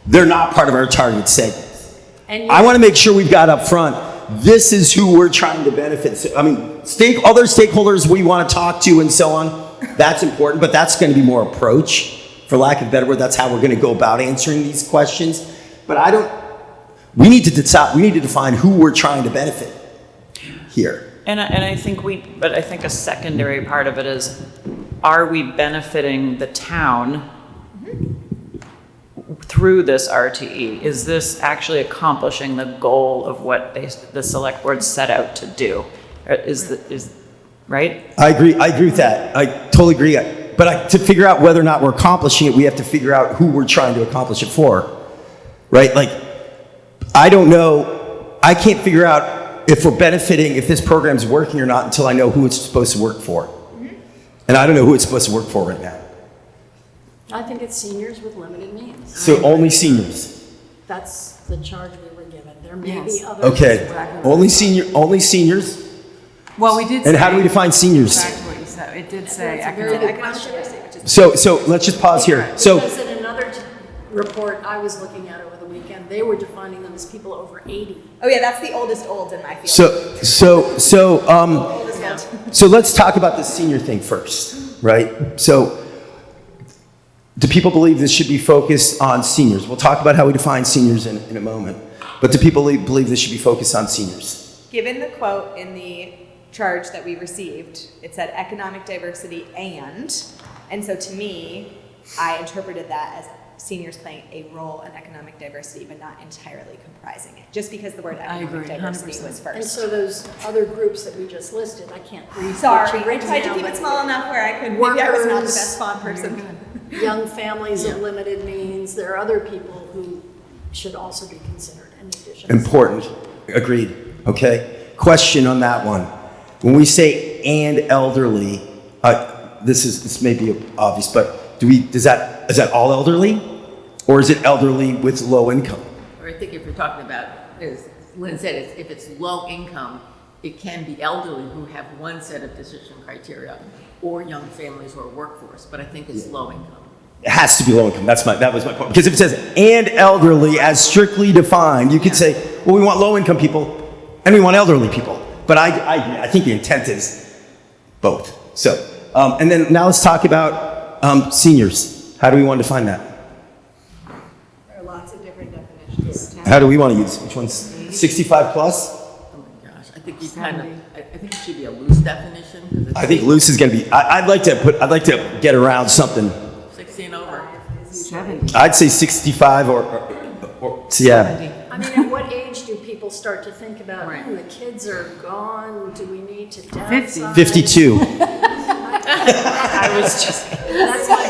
they're not part of our target segment. And I want to make sure we've got up front, this is who we're trying to benefit. So, I mean, other stakeholders we want to talk to and so on, that's important, but that's going to be more approach. For lack of a better word, that's how we're going to go about answering these questions. But we need to decide, we need to define who we're trying to benefit here. And I think a secondary part of it is, are we benefiting the town through this RTE? Is this actually accomplishing the goal of what the select board set out to do? Right? I agree with that. I totally agree. But to figure out whether or not we're accomplishing it, we have to figure out who we're trying to accomplish it for, right? Like, I don't know I can't figure out if we're benefiting, if this program's working or not until I know who it's supposed to work for. And I don't know who it's supposed to work for right now. I think it's seniors with limited means. So only seniors. That's the charge we were given. There may Yes. be others. Okay, Exactly. only seniors? Well, we did say. And how do we define seniors? Exactly what you said. It did say That's a very economic. good question. So let's just pause here. So, Because in another report I was looking at over the weekend, they were defining them as people over 80. Oh yeah, that's the oldest old in my field. so let's talk about the senior thing first, right? So, do people believe this should be focused on seniors? We'll talk about how we define seniors in a moment. But do people believe this should be focused on seniors? Given the quote in the charge that we received, it said economic diversity and so to me, I interpreted that as seniors playing a role in economic diversity, but not entirely comprising it, just because the word I economic agree, diversity 100%. was And first. so those other groups that we just listed, I can't read. Sorry, what you I written tried to now, keep but it small enough where I could, maybe I was not the Workers. best font person. Young families of Yeah. limited means, there are other people who should also be considered in addition. Important. Agreed. Okay. Question on that one. When we say "and elderly," this may be obvious, but is that all elderly, or is it elderly with low income? Or I think if you're talking about, as Lynn said, if it's low income, it can be elderly who have one set of decision criteria, or young families or workforce, but I think it's low income. It has to be low income. That was my point. Because if it says "and elderly" as strictly defined, you could say, well, we want low income people and we want elderly people. But I think the intent is both. So, and then now let's talk about seniors. How do we want to define that? There are lots of different definitions. How do we want to use? Which one's 65 plus? Oh my gosh, I think I think it should be a loose definition. 'Cause it's I think loose is going to be. I'd like to get around something. 60 and over. 70. I'd say 65 or yeah. I mean, at what age do people start to think about, Right. the kids are gone, do we need to 50. downsize? 52. I was just. That's my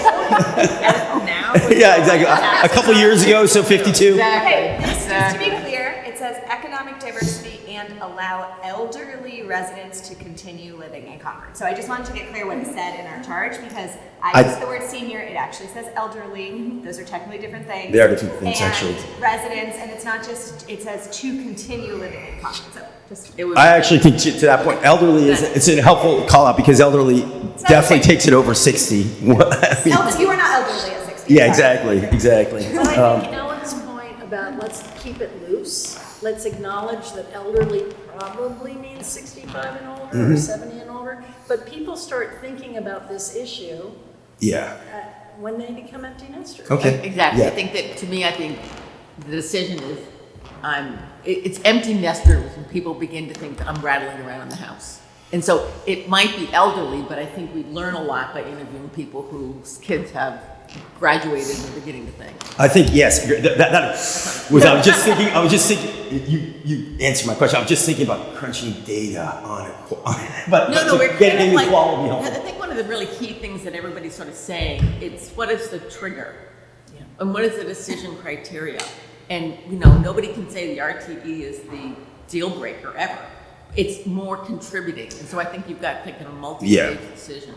point. Now? Yeah, exactly. A couple years ago, so 52. Okay, just to Exactly. be clear, it says economic diversity and allow elderly residents to continue living in Concord. So I just wanted to get clear what it said in our charge, because I used the word senior, it actually says elderly. Those are technically different things. They are different things, And actually. residents, and it's not just, it says to continue living in Concord. So just, It would, I actually think to that point, elderly it's a helpful call out because elderly definitely takes it over 60. I mean, you are not elderly at 60. yeah, sorry. exactly. But I think Ellen's point about let's keep it loose, let's acknowledge that elderly probably means 65 and older or 70 and older, but people start thinking about this issue Yeah. when they become empty nesters. Okay. exactly. Yeah. I think that, to me, I think the decision is, it's empty nesters when people begin to think that I'm rattling around in the house. And so it might be elderly, but I think we learn a lot by interviewing people whose kids have graduated and are beginning to think. I think yes. I was just thinking. You answered my question. I was just thinking about crunching data on it, but We're getting kind of like, equality. I think one of the really key things that everybody's sort of saying, it's what is the trigger? And what is the decision criteria? And, nobody can say the RTE is the deal breaker ever. It's more contributing. And so I think you've got to pick a multi-stage decision.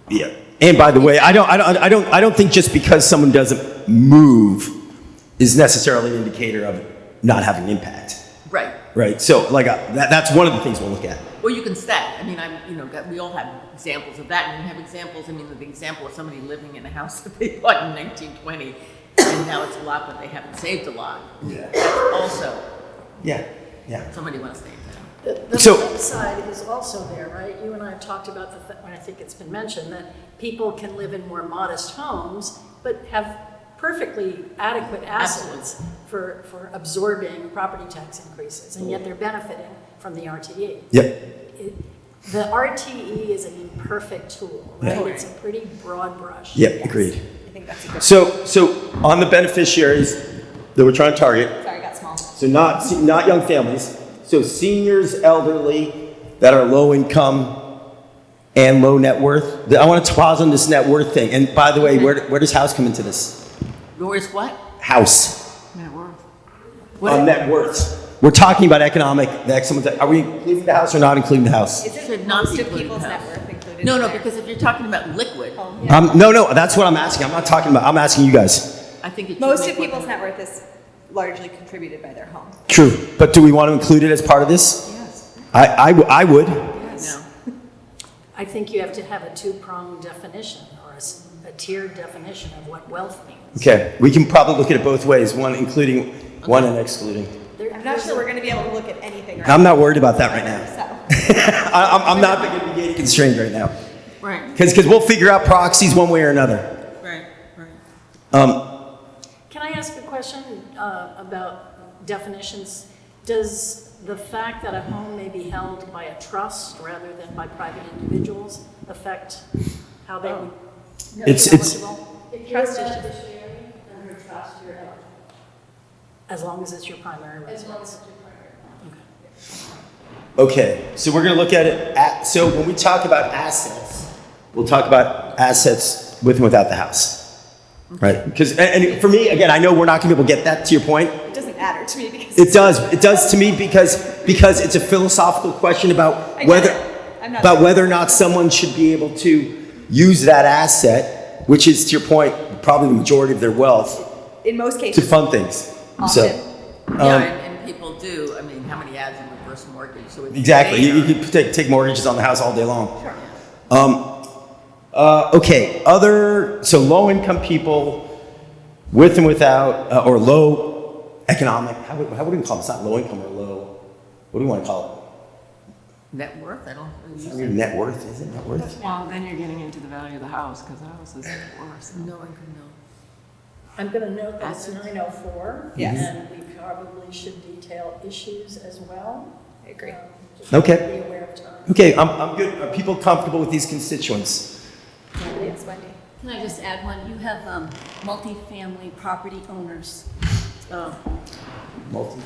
Yeah. And by the way, I don't think just because someone doesn't move is necessarily an indicator of not having an impact. Right. Right. So that's one of the things we'll look at. Or you can stack. I mean, we all have examples of that. And you have examples, the example of somebody living in a house that they bought in 1920, and now it's a lot, but they haven't saved a lot. Yeah. That's also Yeah. somebody wants to save that. The So- flip side is also there, right? You and I have talked about when I think it's been mentioned, that people can live in more modest homes, but have perfectly adequate assets for absorbing property tax increases, and yet they're benefiting from the RTE. Yep. The RTE is an imperfect tool, right? Yeah. It's a pretty broad brush. Yep. Agreed. I think that's a good, So on the beneficiaries that we're trying to target, sorry, I got small. so not young families, so seniors, elderly that are low income and low net worth. I want to pause on this net worth thing. And by the way, where does house come into this? Where's what? House Net worth. on net worth. we're talking about are we including the house or not including the house? Isn't Should not most be of included people's in net house. worth included No, in no, there? because if you're talking about liquid, No, that's what I'm asking. I'm asking you guys. I think it should Most make of people's liquid. net worth is largely contributed by their home. True, but do we want to include it as part of this? Yes. I would. No. I think you have to have a two-pronged definition or a tiered definition of what wealth means. Okay, we can probably look at it both ways, one including, one and excluding. I'm not sure we're gonna be able to look at anything right I'm not worried about that right now. So, I'm not going to be getting constrained right now. Right, Because we'll figure out proxies one way or another. right, right. Can I ask a question about definitions? Does the fact that a home may be held by a trust rather than by private individuals affect how they would be It's- eligible? If you're a Trust is- beneficiary under trust, you're eligible, As long as it's your primary as long as residence. it's your primary. Okay, so we're going to look at it. So when we talk about assets, we'll talk about assets with and without the house, right? Because and for me, again, I know we're not going to be able to get that to your point. it doesn't matter to me because. It does. It does to me because it's a philosophical question about I get whether it. I'm not- whether or not someone should be able to use that asset, which is to your point, probably the majority of their wealth, In most to cases, fund things. So Yeah, and people do, I mean, how many ads in reverse mortgage, so it's. exactly, you major. could take mortgages on the house all day long. Okay, so low income people with and without, or low economic, how would we call it? It's not low income or low, what do we want to call Net worth, I don't. it? I mean, net worth, is it net worth? Well, then you're getting into the value of the house, because the house is worse. No income, no. I'm going to note that's 904. Yes. And we probably should detail issues as well. I agree. Just Okay. Be aware of time. Okay, I'm good. Are people comfortable with these constituents? Yes, Wendy. Can I just add one? You have multifamily property owners. Multi.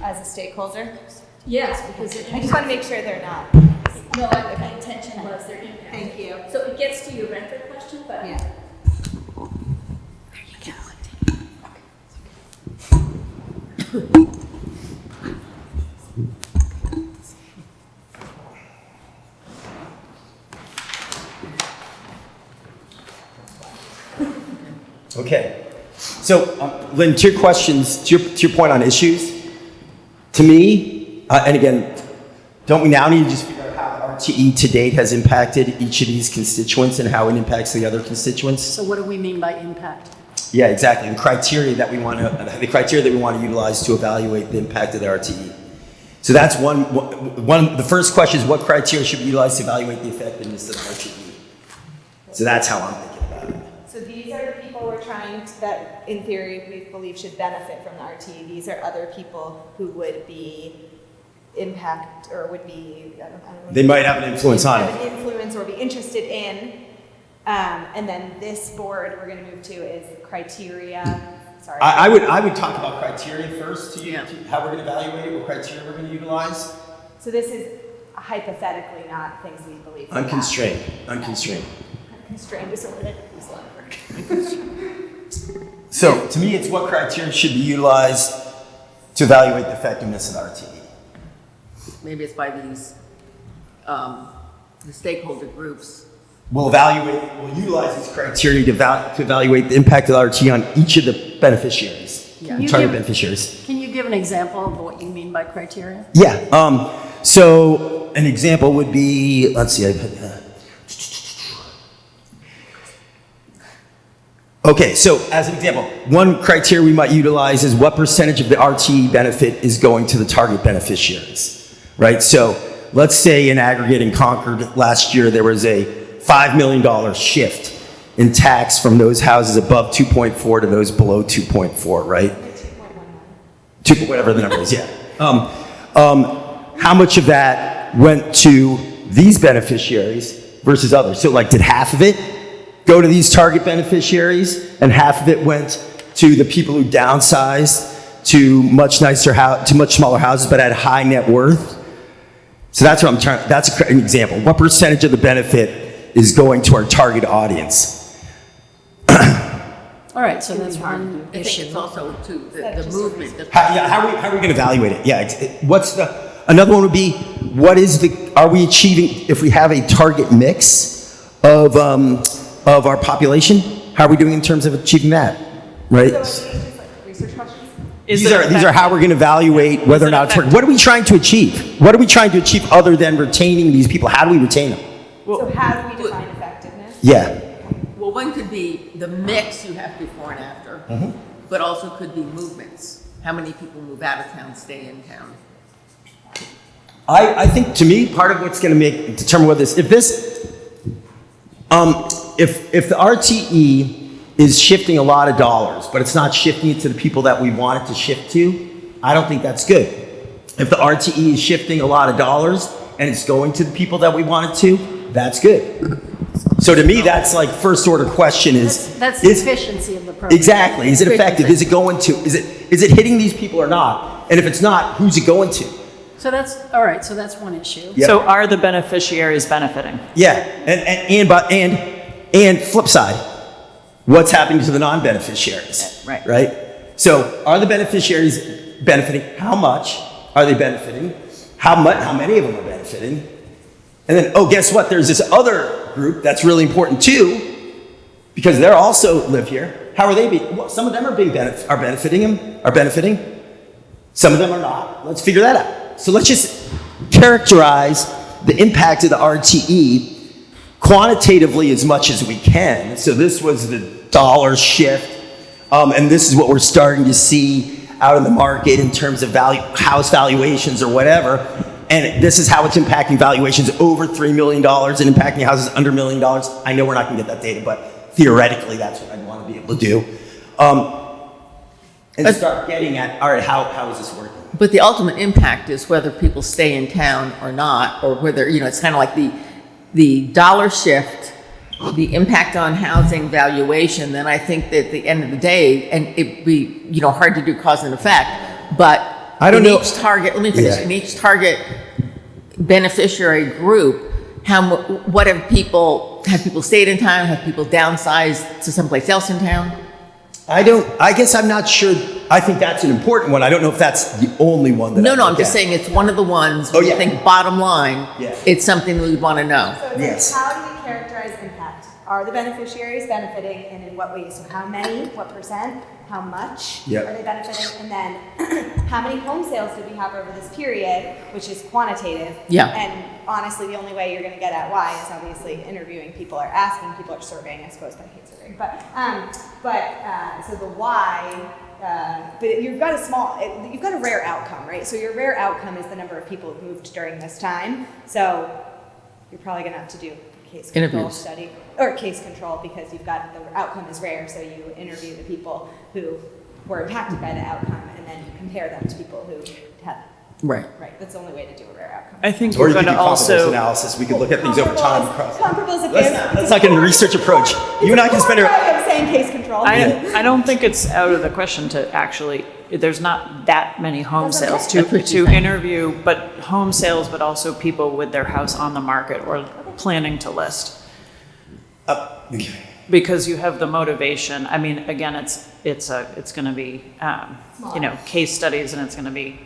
As a stakeholder, Yes, because it. I just want to make sure they're not. No, my intention was their impact. Thank you. So it gets to your renter question, but. Yeah. Okay. So, Lynn, to your questions, to your point on issues, to me, and again, don't we now need to just figure out how the RTE to date has impacted each of these constituents and how it impacts the other constituents? So what do we mean by impact? Yeah, exactly. The criteria that we want to utilize to evaluate the impact of the RTE. So that's one. The first question is what criteria should be utilized to evaluate the effectiveness of the RTE. So that's how I'm thinking about it. So these are the people we're trying to, that in theory we believe should benefit from the RTE. These are other people who would be impact or would be, I don't know. They might have an influence on Have it. an influence or be interested in. And then this board we're going to move to is criteria. Sorry. I would talk about criteria first to how we're going to evaluate it, what criteria we're going to utilize. So this is hypothetically not things we believe. we have. Unconstrained. Unconstrained. Constrained disorder. Use a lot of work. So to me, it's what criteria should be utilized to evaluate the effectiveness of the RTE. Maybe it's by these, the stakeholder groups. We'll utilize these criteria to evaluate the impact of the RTE on each of the beneficiaries, Can you target give- beneficiaries. Can you give an example of what you mean by criteria? Yeah. So an example would be, let's see. Okay, so as an example, one criteria we might utilize is what percentage of the RTE benefit is going to the target beneficiaries, right? So let's say in aggregate in Concord last year, there was a $5 million shift in tax from those houses above 2.4 to those below 2.4, right? Whatever the number is, yeah. How much of that went to these beneficiaries versus others? So like, did half of it go to these target beneficiaries and half of it went to the people who downsized to much smaller houses but had high net worth? So that's what that's an example. What percentage of the benefit is going to our target audience? All right, so It that's was hard to one do. I think issue. it's also too, the movement. How are we going to evaluate it? Yeah, what's another one would be, are we achieving, if we have a target mix of our population, how are we doing in terms of achieving that, right? Research questions? These are how we're going to evaluate whether or not it's working. What are we trying to achieve? What are we trying to achieve other than retaining these people? How do we retain them? So how do we define effectiveness? Yeah. Well, one could be the mix you have before and after, but also could be movements. How many people move out of town, stay in town? I think, to me, part of what's going to determine whether if the RTE is shifting a lot of dollars, but it's not shifting it to the people that we want it to shift to, I don't think that's good. If the RTE is shifting a lot of dollars and it's going to the people that we want it to, that's good. So to me, that's like first order question is That's the efficiency of the program. exactly, is it effective? Is it going to, is it hitting these people or not? And if it's not, who's it going to? So that's, all right, so that's one issue. Yep. So are the beneficiaries benefiting? Yeah, and flip side, what's happening to the non-beneficiaries? Right. Right? So are the beneficiaries benefiting? How much are they benefiting? How many of them are benefiting? And then, oh, guess what? There's this other group that's really important too, because they also live here. How are they being? Well, some of them are benefiting. Some of them are not. Let's figure that out. So let's just characterize the impact of the RTE quantitatively as much as we can. So this was the dollar shift, and this is what we're starting to see out in the market in terms of house valuations or whatever. And this is how it's impacting valuations over $3 million and impacting houses under $1 million. I know we're not going to get that data, but theoretically, that's what I'd want to be able to do. And start getting at, all right, how is this working? But the ultimate impact is whether people stay in town or not, or whether, it's kind of like the dollar shift, the impact on housing valuation. Then I think that at the end of the day, and it'd be, hard to do cause and effect, but I don't know. Each target, let me finish, Yeah. in each target beneficiary group, have people stayed in town, have people downsized to someplace else in town? I guess I'm not sure. I think that's an important one. I don't know if that's the only one that No, I I'm look just at. saying it's one of the ones, Oh, when you yeah. think bottom line, Yeah. it's something we want to know. So it's Yes. how do we characterize impact? Are the beneficiaries benefiting and in what ways? So how many, what percent, how much Yep. are they benefiting? And then how many home sales did we have over this period, which is quantitative. Yeah. And honestly, the only way you're going to get at why is obviously interviewing people or asking people or surveying, I suppose, but I hate surveying. So the why, but you've got a rare outcome, right? So your rare outcome is the number of people who moved during this time. So you're probably going to have to do a case control Interviews. study or case control because you've got the outcome is rare. So you interview the people who were impacted by the outcome and then you compare them to people who had. Right. Right, that's the only way to do a rare outcome. I think Or we're you could going do to comparables also. analysis. We could look at things over time. Across. Comparables if Let's not get into research approach. You and I can spend our. I'm saying case control. I don't think it's out of the question to actually, there's not that many home That's sales okay. That's what to you're saying. interview, but home sales, but also people with their house on the market or planning to list. Because you have the motivation. I mean, again, it's going to be, case studies and it's going to be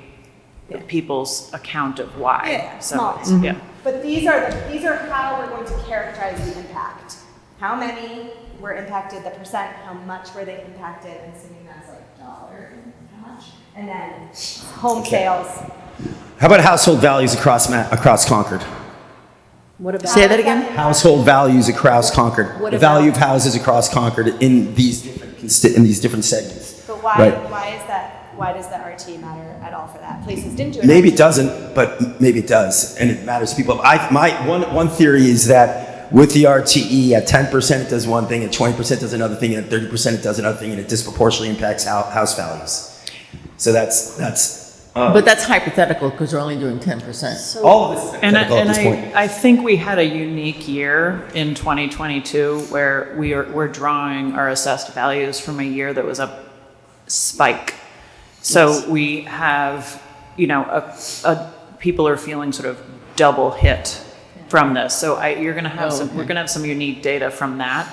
people's account of why. Yeah, So, small. yeah. But these are how we're going to characterize the impact. How many were impacted, the percent, how much were they impacted, and assuming that's like dollar, how much? And then home sales. How about household values across Concord? What about? Say that again? Household values across Concord. What The about- value of houses across Concord in these different segments. But why? Right. Why is that? Why does the RT matter at all for that? Places didn't do it. Maybe it doesn't, but maybe it does, and it matters to people. One theory is that with the RTE, at 10% it does one thing, at 20% does another thing, and at 30% it does another thing, and it disproportionately impacts house values. So that's. But that's hypothetical because we're only doing 10%. All of this is And, hypothetical at this point. I think we had a unique year in 2022 where we're drawing our assessed values from a year that was a spike. So we have, people are feeling sort of double hit from this. So we're going to have some unique data from that.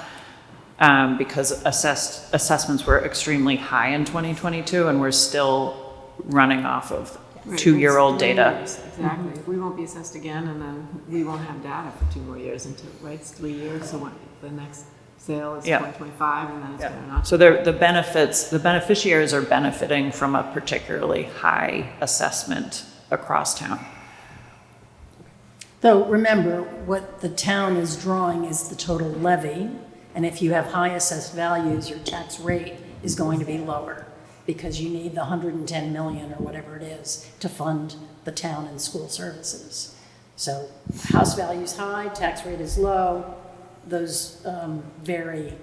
because assessments were extremely high in 2022, and we're still running off of Right, two-year-old it's 3 data. years, Exactly. We won't be assessed again, and then we won't have data for 2 more years until, right, it's 3 years, so what, the next sale is Yeah. 2025, and then it's gonna not. So the beneficiaries are benefiting from a particularly high assessment across town. Though, remember, what the town is drawing is the total levy, and if you have high assessed values, your tax rate is going to be lower, because you need the 110 million or whatever it is to fund the town and school services. So house value's high, tax rate is low, those vary.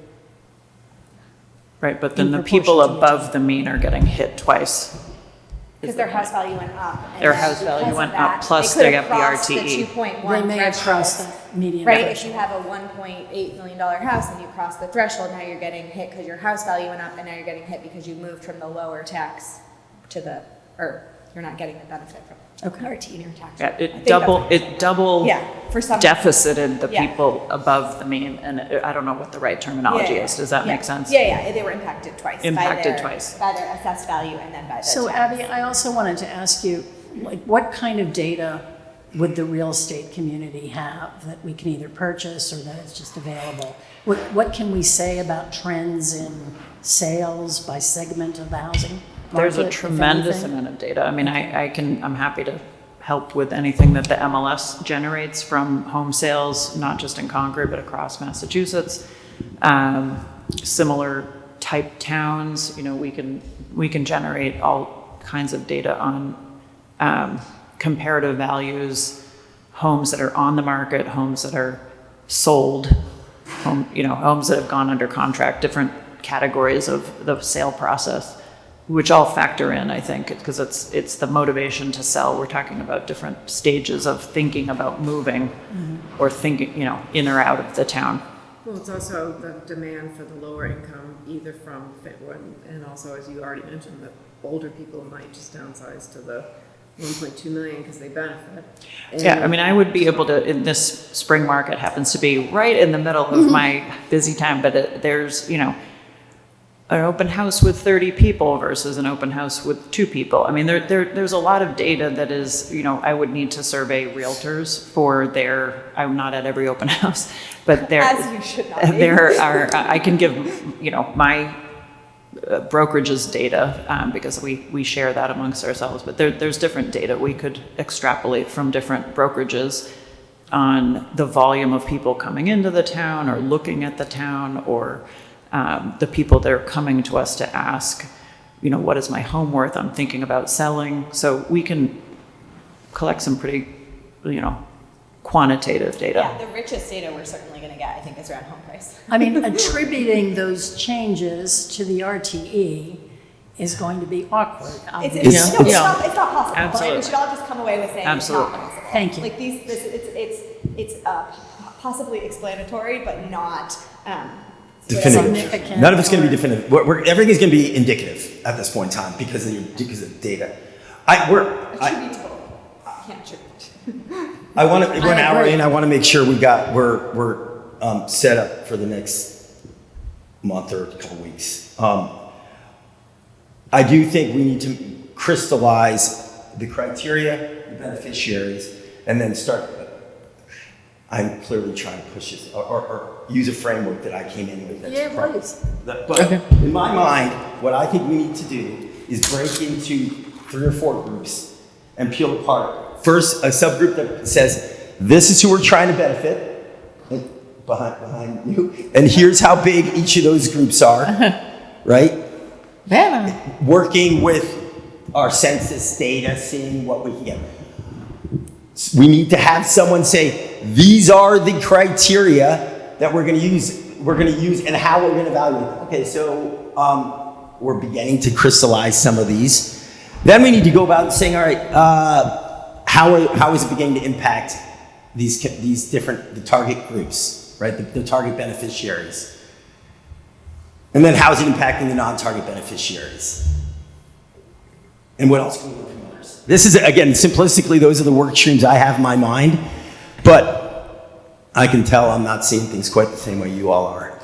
Right, but then In the people proportion to the above the mean are getting hit twice. Because their house value went up. and Their then house value because of went that, up, plus they they could've got the crossed RTE. 2.1 They may have crossed threshold. the median Right, if threshold. you have a $1.8 million house and you cross the threshold, now you're getting hit because your house value went up, and now you're getting hit because you moved from the lower tax to the, or you're not getting the benefit from Okay. RT in your tax. Yeah, rate. I think it that's- double Yeah, for some. deficited the Yeah. people above the mean, and I don't know what the right terminology Yeah, is. Does that yeah. make sense? Yeah, they were impacted twice. Impacted by their, twice. By their assessed value and then by the So tax. Abby, I also wanted to ask you, like, what kind of data would the real estate community have that we can either purchase or that is just available? What can we say about trends in sales by segment of the housing market? There's a if tremendous anything? amount of data. I mean, I'm happy to help with anything that the MLS generates from home sales, not just in Concord, but across Massachusetts. Similar type towns, you know, we can generate all kinds of data on comparative values, homes that are on the market, homes that are sold, homes that have gone under contract, different categories of the sale process, which all factor in, I think, because it's the motivation to sell. We're talking about different stages of thinking about moving or thinking, in or out of the town. Well, it's also the demand for the lower income, either from, and also, as you already mentioned, that older people might just downsize to the 1.2 million because they benefit. Yeah, I mean, I would be able to, in this spring market happens to be right in the middle of my busy time, but there's, an open house with 30 people versus an open house with 2 people. I mean, there's a lot of data that is, I would need to survey realtors for I'm not at every open house, but As you should not be. there are, I can give, my brokerage's data, because we share that amongst ourselves, but there's different data we could extrapolate from different brokerages on the volume of people coming into the town or looking at the town, or the people that are coming to us to ask, what is my home worth? I'm thinking about selling. So we can collect some pretty, quantitative data. Yeah, the richest data we're certainly going to get, I think, is around home price. I mean, attributing those changes to the RTE is going to be awkward. It's obviously. not possible. Absolutely. We should all just come away with saying Absolutely. it's not possible. Thank you. Like it's possibly explanatory, but not Definitive. Significant None of it's going to be or- definitive. Everything's going to be indicative at this point in time because of data. attributable. Can't attribute. We're an hour agree. in. I want to make sure we're set up for the next month or a couple weeks. I do think we need to crystallize the criteria, the beneficiaries, and then start. I'm clearly trying to push this or use a framework that I came in with. That's Yeah, proper. please. But in my mind, what I think we need to do is break into 3 or 4 groups and peel apart. First, a subgroup that says, this is who we're trying to benefit, behind you, and here's how big each of those groups are, right? Working with our census data, seeing what we can get. We need to have someone say, these are the criteria that we're going to use. We're going to use and how we're going to evaluate them. Okay, so we're beginning to crystallize some of these. Then we need to go about saying, all right, how is it beginning to impact the target groups, right? The target beneficiaries. And then how is it impacting the non-target beneficiaries? And what else can we learn from others? This is, again, simplistically, those are the work streams I have in my mind, but I can tell I'm not seeing things quite the same way you all are.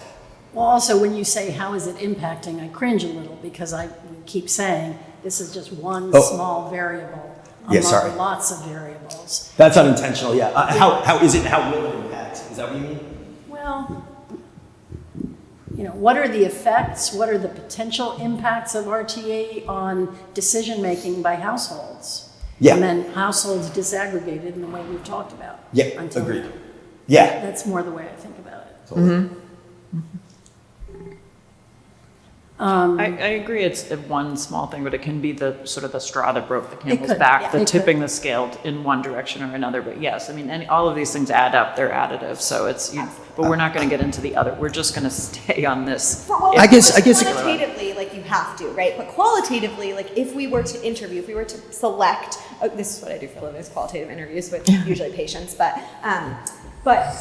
Well, also, when you say, how is it impacting, I cringe a little because I keep saying this is just one small variable Yeah, sorry. among lots of variables. That's unintentional, yeah. How will it impact? Is that what you mean? Well, what are the effects? What are the potential impacts of RTA on decision-making by households? Yeah. And then households disaggregated in the way we've talked about. Yeah, until agreed. now. Yeah. That's more the way I think about it. Totally. I agree, it's one small thing, but it can be the sort of the straw that broke the camel's could, back, yeah. the It could. tipping the scale in one direction or another. But yes, I mean, all of these things add up, they're additive, so but we're not gonna get into the other, we're just gonna stay on this. I guess- Quantitatively, like you have to, right? But qualitatively, like if we were to interview, if we were to select, this is what I do for a living, is qualitative interviews with usually patients, but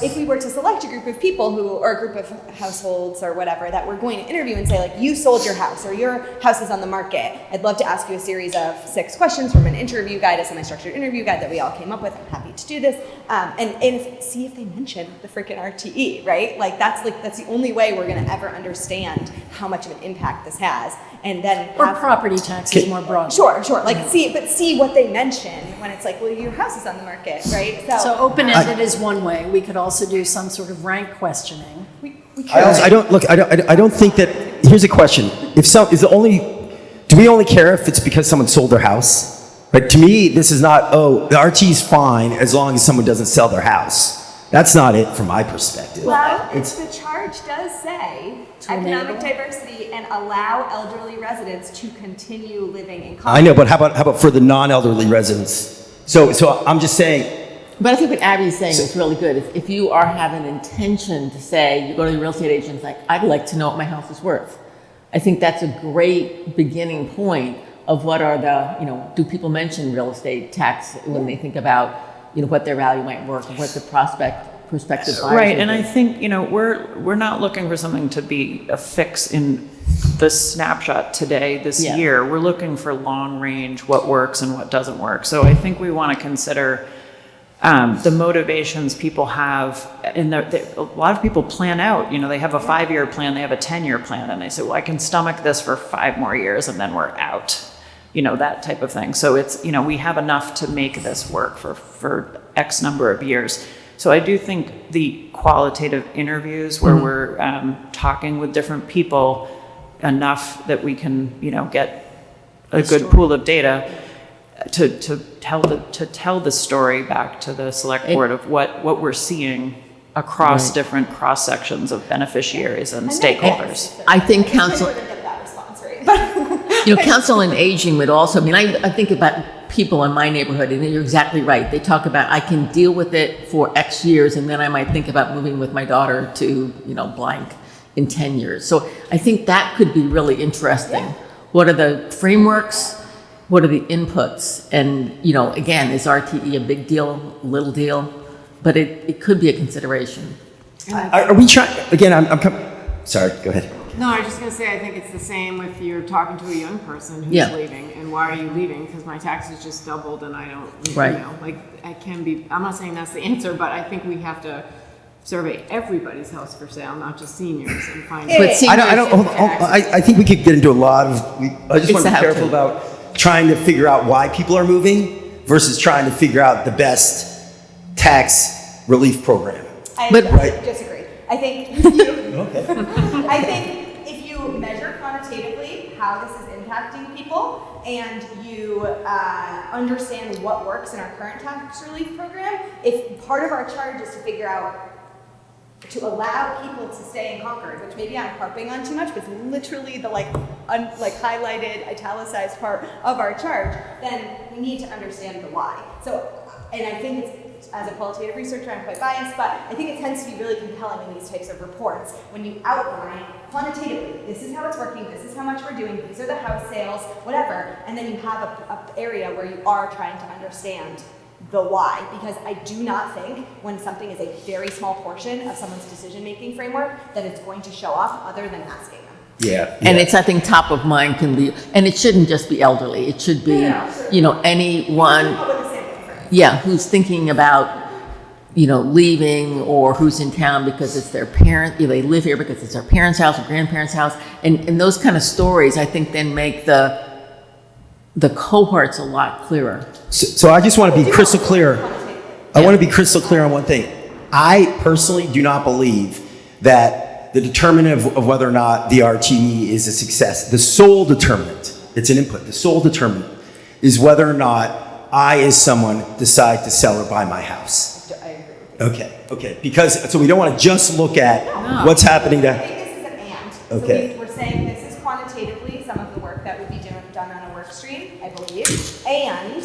if we were to select a group of people or a group of households or whatever that we're going to interview and say, like, you sold your house or your house is on the market, I'd love to ask you a series of 6 questions from an interview guide, a semi-structured interview guide that we all came up with. I'm happy to do this. And see if they mention the freaking RTE, right? Like that's the only way we're going to ever understand how much of an impact this has. And then Or property taxes more broadly. Sure. Like see what they mention when it's like, well, your house is on the market, right? So open-ended is one way. We could also do some sort of rank questioning. we could. I don't think that, here's a question. Do we only care if it's because someone sold their house? But to me, this is not, the RT is fine as long as someone doesn't sell their house. That's not it from my perspective. Well, It's- the charge does say To economic enable? diversity and allow elderly residents to continue living in Concord. I know, but how about for the non-elderly residents? So I'm just saying, But I think what Abby's saying is really good. If you are having intention to say, you go to the real estate agent, it's like, I'd like to know what my house is worth. I think that's a great beginning point of what are the, do people mention real estate tax when they think about, what their value might work and what the prospective buyers Right, would and be. I think, we're not looking for something to be a fix in the snapshot today, this Yeah. year. We're looking for long range, what works and what doesn't work. So I think we want to consider the motivations people have, and a lot of people plan out, they have a 5-year plan, they have a 10-year plan, and they say, well, I can stomach this for 5 more years and then we're out, that type of thing. So it's, we have enough to make this work for X number of years. So I do think the qualitative interviews where we're talking with different people enough that we can, get a good pool of data to tell the story back to the select board of what we're seeing across different cross sections of beneficiaries and stakeholders. I think council, I wouldn't get that response rate, but council on aging would also, I think about people in my neighborhood, and you're exactly right. They talk about, I can deal with it for X years, and then I might think about moving with my daughter to, blank in 10 years. So I think that could be really interesting. What are the frameworks? What are the inputs? And, again, is RTE a big deal, little deal? But it could be a consideration. are we trying, again, sorry, go ahead. No, I was just gonna say, I think it's the same if you're talking to a young person who's Yeah. leaving, and why are you leaving? Because my taxes just doubled and I don't, Right. I'm not saying that's the answer, but I think we have to survey everybody's house for sale, not just seniors, and find. But see- I think we could get into a lot of, I just It's want to the be how-to. careful about trying to figure out why people are moving versus trying to figure out the best tax relief program. I Right. disagree. I think if you measure quantitatively how this is impacting people and you understand what works in our current tax relief program, if part of our charge is to figure out to allow people to stay in Concord, which maybe I'm harping on too much, but it's literally the highlighted, italicized part of our charge, then we need to understand the why. So, and I think it's, as a qualitative researcher, I'm quite biased, but I think it tends to be really compelling in these types of reports when you outline quantitatively, this is how it's working, this is how much we're doing, these are the house sales, whatever, and then you have a area where you are trying to understand the why, because I do not think when something is a very small portion of someone's decision-making framework that it's going to show up other than asking them. Yeah. And it's, I think, top of mind can be, and it shouldn't just be elderly. It should be, anyone, Public assembly, for instance. who's thinking about, leaving, or who's in town because it's their parent, they live here because it's their parents' house or grandparents' house, and those kind of stories, I think, then make the cohorts a lot clearer. So I just want to be crystal clear. I want to be crystal clear on one thing. I personally do not believe that the determinant of whether or not the RTE is a success, the sole determinant, it's an input, the sole determinant is whether or not I, as someone, decide to sell or buy my house. I agree. Okay. Because, so we don't want to just look at what's happening I to, think this is an and. Okay. So we're saying this is quantitatively some of the work that would be done on a work stream, I believe. And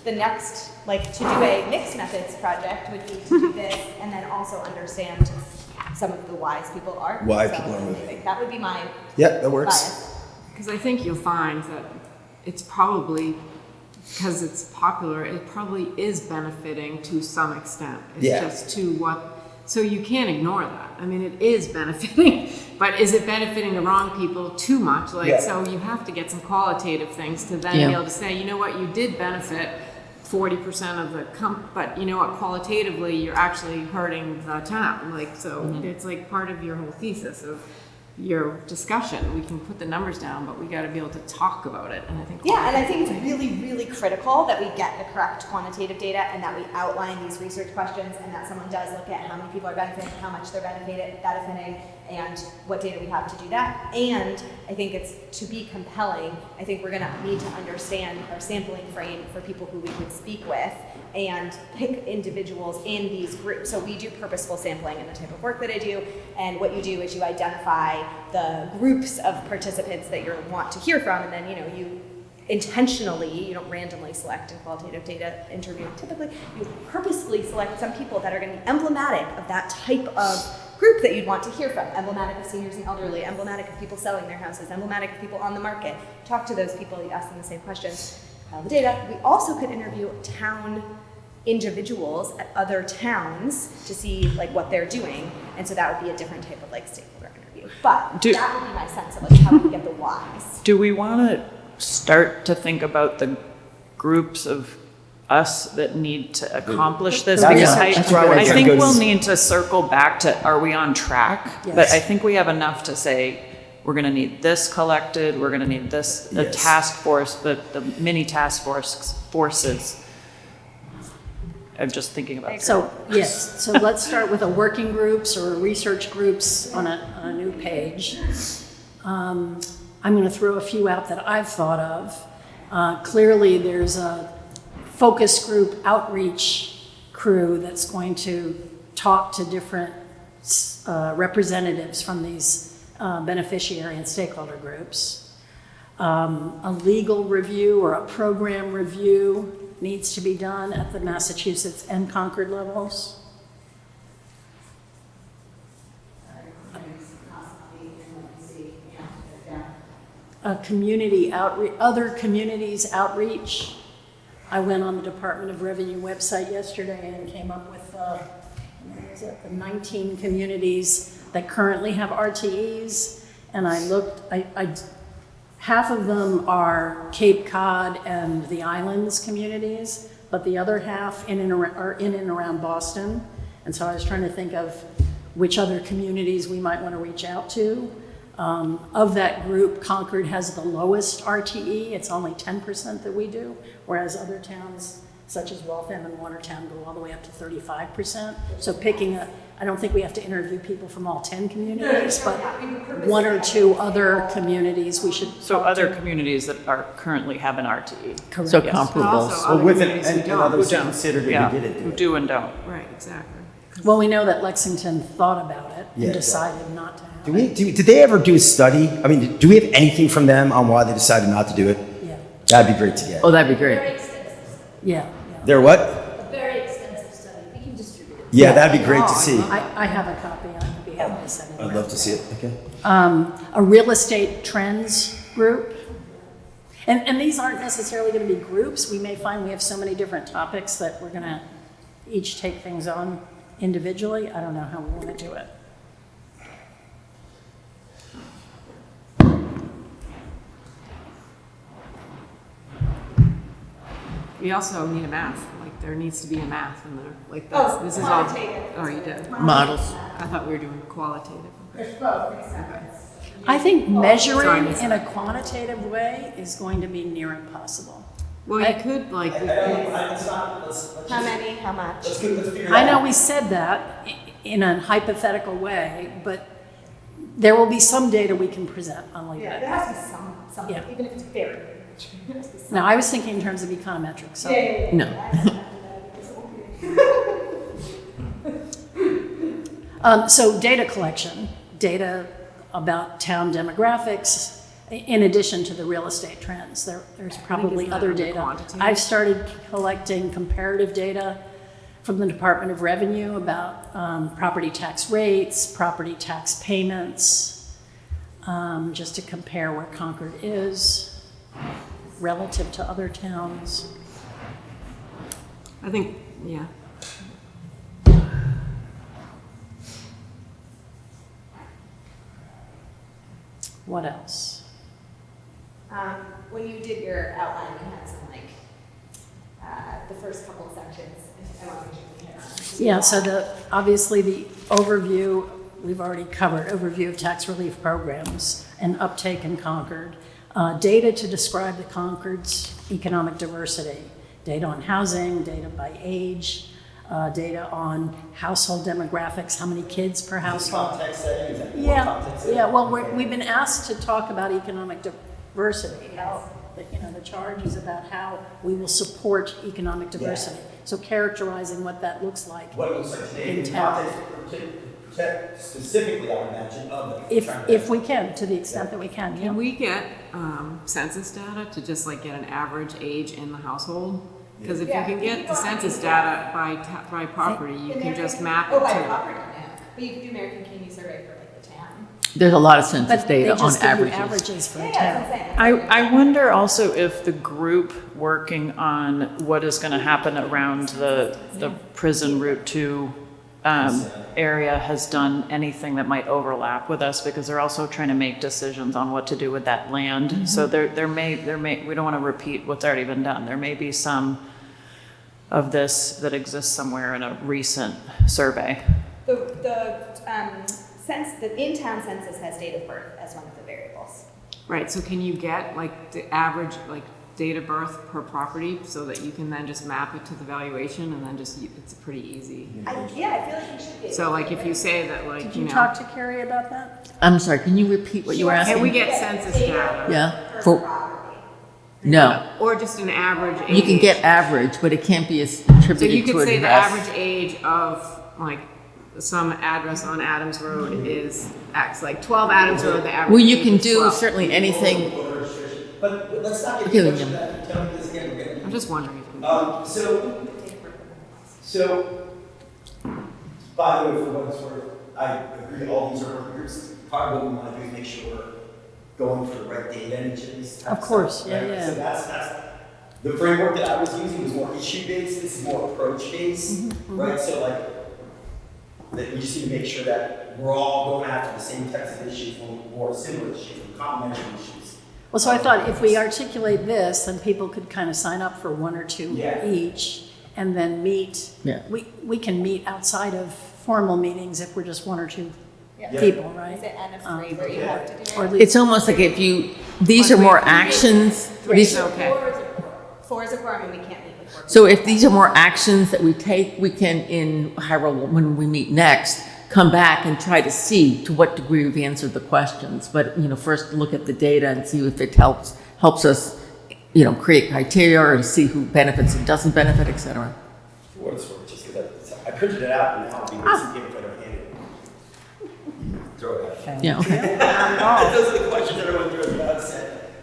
the next, to do a mixed methods project would be to do this and then also understand some of the whys people are. Why So people are I moving. think that would be my yeah, that works. bias. Because I think you'll find that it's probably, because it's popular, it probably is benefiting to some extent. It's Yeah. just to what, so you can't ignore that. I mean, it is benefiting, but is it benefiting the wrong people too much? Yeah. So you have to get some qualitative things to then Yeah. be able to say, you know what, you did benefit 40% of the but you know what, qualitatively, you're actually hurting the town. So it's part of your whole thesis of your discussion. We can put the numbers down, but we got to be able to talk about it. And I think Yeah, and I think it's really, really critical that we get the correct quantitative data and that we outline these research questions and that someone does look at how many people are benefiting, how much they're benefiting, and what data we have to do that. And I think it's, to be compelling, I think we're gonna need to understand our sampling frame for people who we would speak with and pick individuals in these groups. So we do purposeful sampling in the type of work that I do, and what you do is you identify the groups of participants that you want to hear from, and then you intentionally, you don't randomly select in qualitative data interviewing typically, you purposefully select some people that are going to be emblematic of that type of group that you'd want to hear from, emblematic of seniors and elderly, emblematic of people selling their houses, emblematic of people on the market. Talk to those people, you ask them the same questions, file the data. We also could interview town individuals at other towns to see what they're doing, and so that would be a different type of stakeholder interview. But that would be my sense of how we get the whys. Do we want to start to think about the groups of us that need to accomplish this? That's- Because that's where I I was think gonna go we'll to- need to circle back to, are we on track? Yes. But I think we have enough to say, we're going to need this collected, we're going to need this, the Yes. task force, the mini forces. I'm just thinking about that. So, yes, so let's start with a working groups or research groups on a new page. I'm going to throw a few out that I've thought of. Clearly, there's a focus group outreach crew that's going to talk to different representatives from these beneficiary and stakeholder groups. A legal review or a program review needs to be done at the Massachusetts and Concord levels. A community outreach, other communities outreach. I went on the Department of Revenue website yesterday and came up with, what is it, the 19 communities that currently have RTEs. And I looked, half of them are Cape Cod and the islands communities, but the other half are in and around Boston. And so I was trying to think of which other communities we might want to reach out to. Of that group, Concord has the lowest RTE. It's only 10% that we do, whereas other towns such as Waltham and Watertown go all the way up to 35%. So I don't think we have to interview people from all 10 communities, but one or two other communities we should So talk other to. communities that are currently have an RTE. Correct. So Yes. comparables. Also other communities who and don't. others Who who don't. considered it Yeah, who didn't do who it. do and don't. Right, exactly. Well, we know that Lexington thought about it Yeah, and decided not to have Did they ever do a study? I mean, do we have anything from them on why they decided not to do it? it. Yeah, That'd be great to get. Oh, that'd be Very great. extensive, yeah. They're what? a very extensive study. We can distribute it. Yeah, that'd be great to see. I have a copy. I'd be happy to send it. I'd love to see it. Okay. A real estate trends group. And these aren't necessarily going to be groups. We may find we have so many different topics that we're going to each take things on individually. I don't know how we want to do it. We also need a map, there needs to be a math in there, like Oh, that's, this is all. quantitative. Oh, you did? Models. I thought we were doing qualitative. There's both, makes sense. I think Sorry, measuring Miss- in a quantitative way is going to be near impossible. Well, you could like, It's not, let's How just, many, how much? let's figure it out. I know we said that in a hypothetical way, but there will be some data we can present, I'll leave it Yeah, at there that. has to be something, Yeah. even if it's very. There has to be some- Now, I was thinking in terms of econometrics, so. No. So data collection, data about town demographics, in addition to the real estate trends. There's probably isn't that other under data. quantitative? I've started collecting comparative data from the Department of Revenue about property tax rates, property tax payments, just to compare where Concord is relative to other towns. I think, yeah. What else? When you did your outline, you had some the first couple of sections. I want to make sure we hit on. Yeah, so obviously the overview, we've already covered, overview of tax relief programs and uptake in Concord. Data to describe the Concord's economic diversity. Data on housing, data by age, data on household demographics, how many kids per household. Context setting, is that more Yeah, context setting? yeah. Well, we've been asked to talk about economic diversity. How, the charge is about how we will support economic diversity. So characterizing what that looks like. What it looks like today, In in town. context specifically, I would imagine, of the. If we can, to the extent that we can. Can we get census data to just like get an average age in the household? Because if you Yeah. can get the census data by property, you can just map it Oh, by to. property, yeah. But you could do American Community Survey for like the town. There's a lot of census But they data on just give you averages. averages for a Yeah, that's town. what I'm saying. I wonder also if the group working on what is going to happen around the prison Route 2 area has done anything that might overlap with us, because they're also trying to make decisions on what to do with that land. So there may, we don't want to repeat what's already been done. There may be some of this that exists somewhere in a recent survey. The in-town census has date of birth as one of the variables. Right, so can you get like the average, like date of birth per property so that you can then just map it to the valuation and then just, it's pretty easy. I feel like you should be. So like if you say that like, Did you you know. talk to Carrie about that? I'm sorry, can you repeat what you were asking? Can we get census data? Yeah, Per for, property. no. Or just an average age? You can get average, but it can't be So you attributed to could an say the address. average age of like some address on Adams Road is X, like 12 Adams Road, the average Well, you age can is do 12. certainly anything. But let's not get Okay, too much William. of that. Tell me this again, we're getting. I'm just wondering if you So, by the way, for what it's worth, I agree all these are working groups. Part of what we want to do is make sure we're going for the right data in each of these. Of course, yeah, right? yeah. So that's, the framework that I was using was more issue-based, this is more approach-based, Mm-hmm, right? So like, that we just need to make sure that we're all going after the same types of issues or similar issues, complementary issues. Well, so I thought if we articulate this, then people could kind of sign up for one or two Yeah. each and then meet. Yeah. We can meet outside of formal meetings if we're just one or two Yeah. people, right? Is it N of 3 where you have to do it? Or at least, It's almost like if you, these are more actions. These, Okay. 4 is a quorum. 4 is a quorum, and we can't meet with 4. so if these are more actions that we take, we can in however, when we meet next, come back and try to see to what degree we've answered the questions. But, first look at the data and see if it helps us, create criteria or see who benefits and doesn't benefit, et cetera. For what it's worth, just because I printed it out and now I'll be wasting paper if I don't hand it. Throw it out. Yeah. Those are the questions that everyone throws at us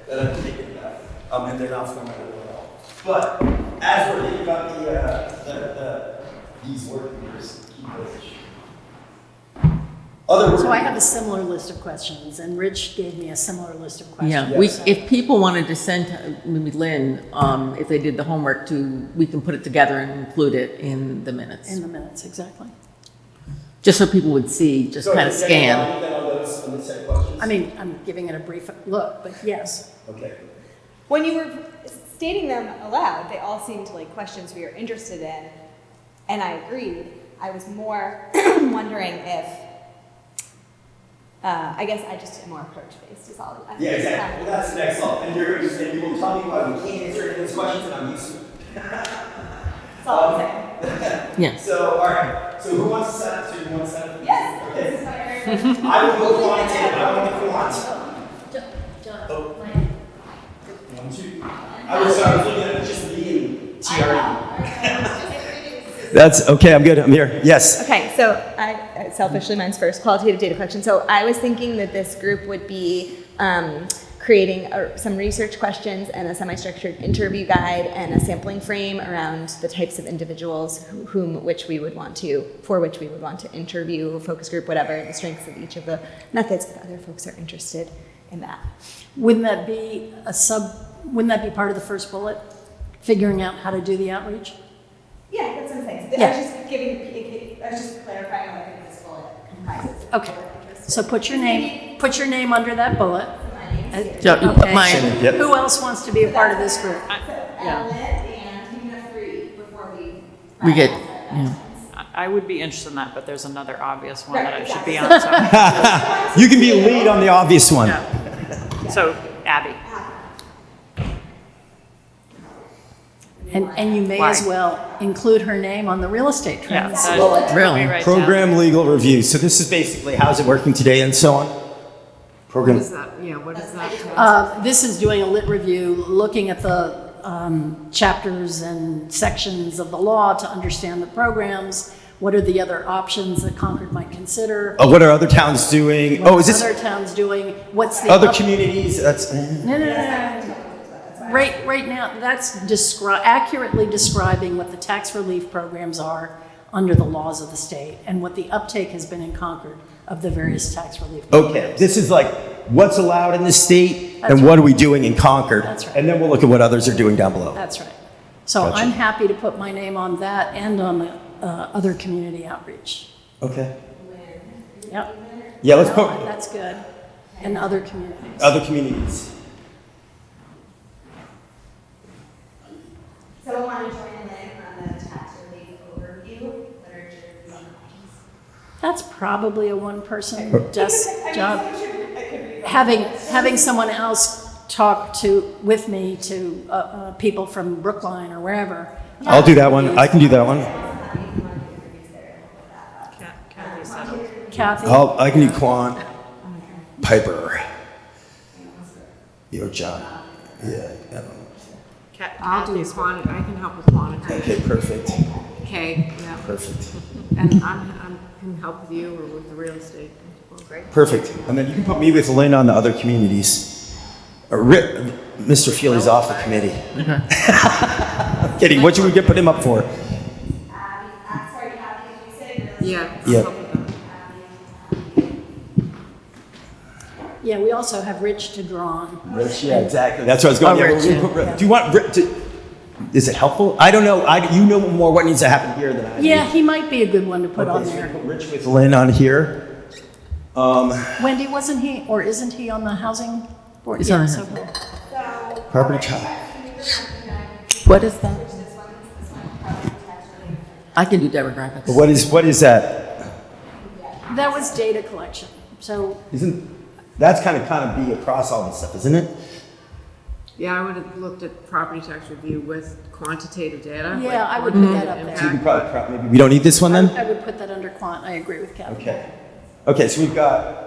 that I'm thinking about. And they're not formatted at all. But as we're thinking about these working groups, keep those issues. Other so I working have a similar list of questions, and Rich gave me a similar list of questions. Yeah, if people wanted to send, maybe Lynn, if they did the homework we can put it together and include it in the minutes. In the minutes, exactly. Just so people would see, just So kind of is there any scan. value then on this set of questions? I mean, I'm giving it a brief look, but yes. Okay. When you were stating them aloud, they all seemed like questions we were interested in, and I agreed. I was more wondering if, I guess I just am more approach-based is all. Yeah, exactly. Well, that's the next level. And you will tell me why we can't answer any of those questions, and I'm used to it. That's all I'm saying. Yes. So, all right. So who wants to set up? So you want to set up? Yes, Okay. this is my area. I will go quantitative. I want the quant. John, Oh. Mike. 1, 2. I was looking at just me and TRE. That's okay. I'm good. I'm here. Yes. Okay, so I selfishly, mine's first, qualitative data collection. So I was thinking that this group would be creating some research questions and a semi-structured interview guide and a sampling frame around the types of individuals for which we would want to interview, focus group, whatever, the strengths of each of the methods, if other folks are interested in that. Wouldn't that be wouldn't that be part of the first bullet? Figuring out how to do the outreach? Yeah, that's what I'm saying. Yeah. I was just clarifying what I think this bullet comprises. Okay. So put your name under that bullet. So you put Okay. mine. Yep. Who else wants to be a part of this group? Ellen and you can have 3 before We get, finalize yeah. I would be interested in that, but there's another obvious one Right, that I should be exactly. on. So, You can be a lead on the obvious one. so Abby. And you may as Why? well include her name on the real estate Yeah, trends. that- Really? we write down- Program legal review. So this is basically how's it working today and so on. What Program. is that? Yeah, what is that? This is doing a lit review, looking at the chapters and sections of the law to understand the programs. What are the other options that Concord might consider? What are other towns doing? What Oh, is are this other towns doing? What's the other communities? That's No. Right now, that's accurately describing what the tax relief programs are under the laws of the state and what the uptake has been in Concord of the various tax relief programs. okay. This is like what's allowed in the state That's and what are we doing in Concord? That's right. And then we'll look at what others are doing down below. That's right. So Gotcha. I'm happy to put my name on that and on the other community outreach. Okay. Yep. Yeah, let's put That's good. And other communities. other communities. Someone want to join Lynn on the tax relief overview, literature, and options? That's probably a one-person job. Having someone else talk with me to people from Brookline or wherever. I'll do that one. I can do that one. Kathy said, Kathy? I can do quant. Piper. You're John. Yeah. I don't know. I'll do quantity, I can help with quantitative. Okay, perfect. Okay, yeah. Perfect. And I can help with you or with the real estate. Great. Perfect. And then you can put me with Lynn on the other communities. Mr. Feely's off the committee. Kidding. What should we put him up for? Sorry, Kathy, did you say? Yeah. I'll Yeah. help with that. Yeah, we also have Rich to draw on. Rich, yeah, exactly. That's what I was going. Oh, Yeah, Rich, we'll yeah. put Rich. Do you want Rich to? Is it helpful? I don't know. You know more what needs to happen here than I do. Yeah, he might be a good one to put on Okay, so we there. put Rich with Lynn on here. Wendy, wasn't he, or isn't he on the housing board? He's Yeah, on the- so- Property tax. What is that? I can do demographics. What is that? That was data collection. So That's kind of be across all this stuff, isn't it? Yeah, I would have looked at property tax review with quantitative data. Yeah, like I would put that up quantitative there. So you can impact. probably maybe we don't need this one then. I would put that under quant. I agree with Kathy. Okay. Okay, so we've got.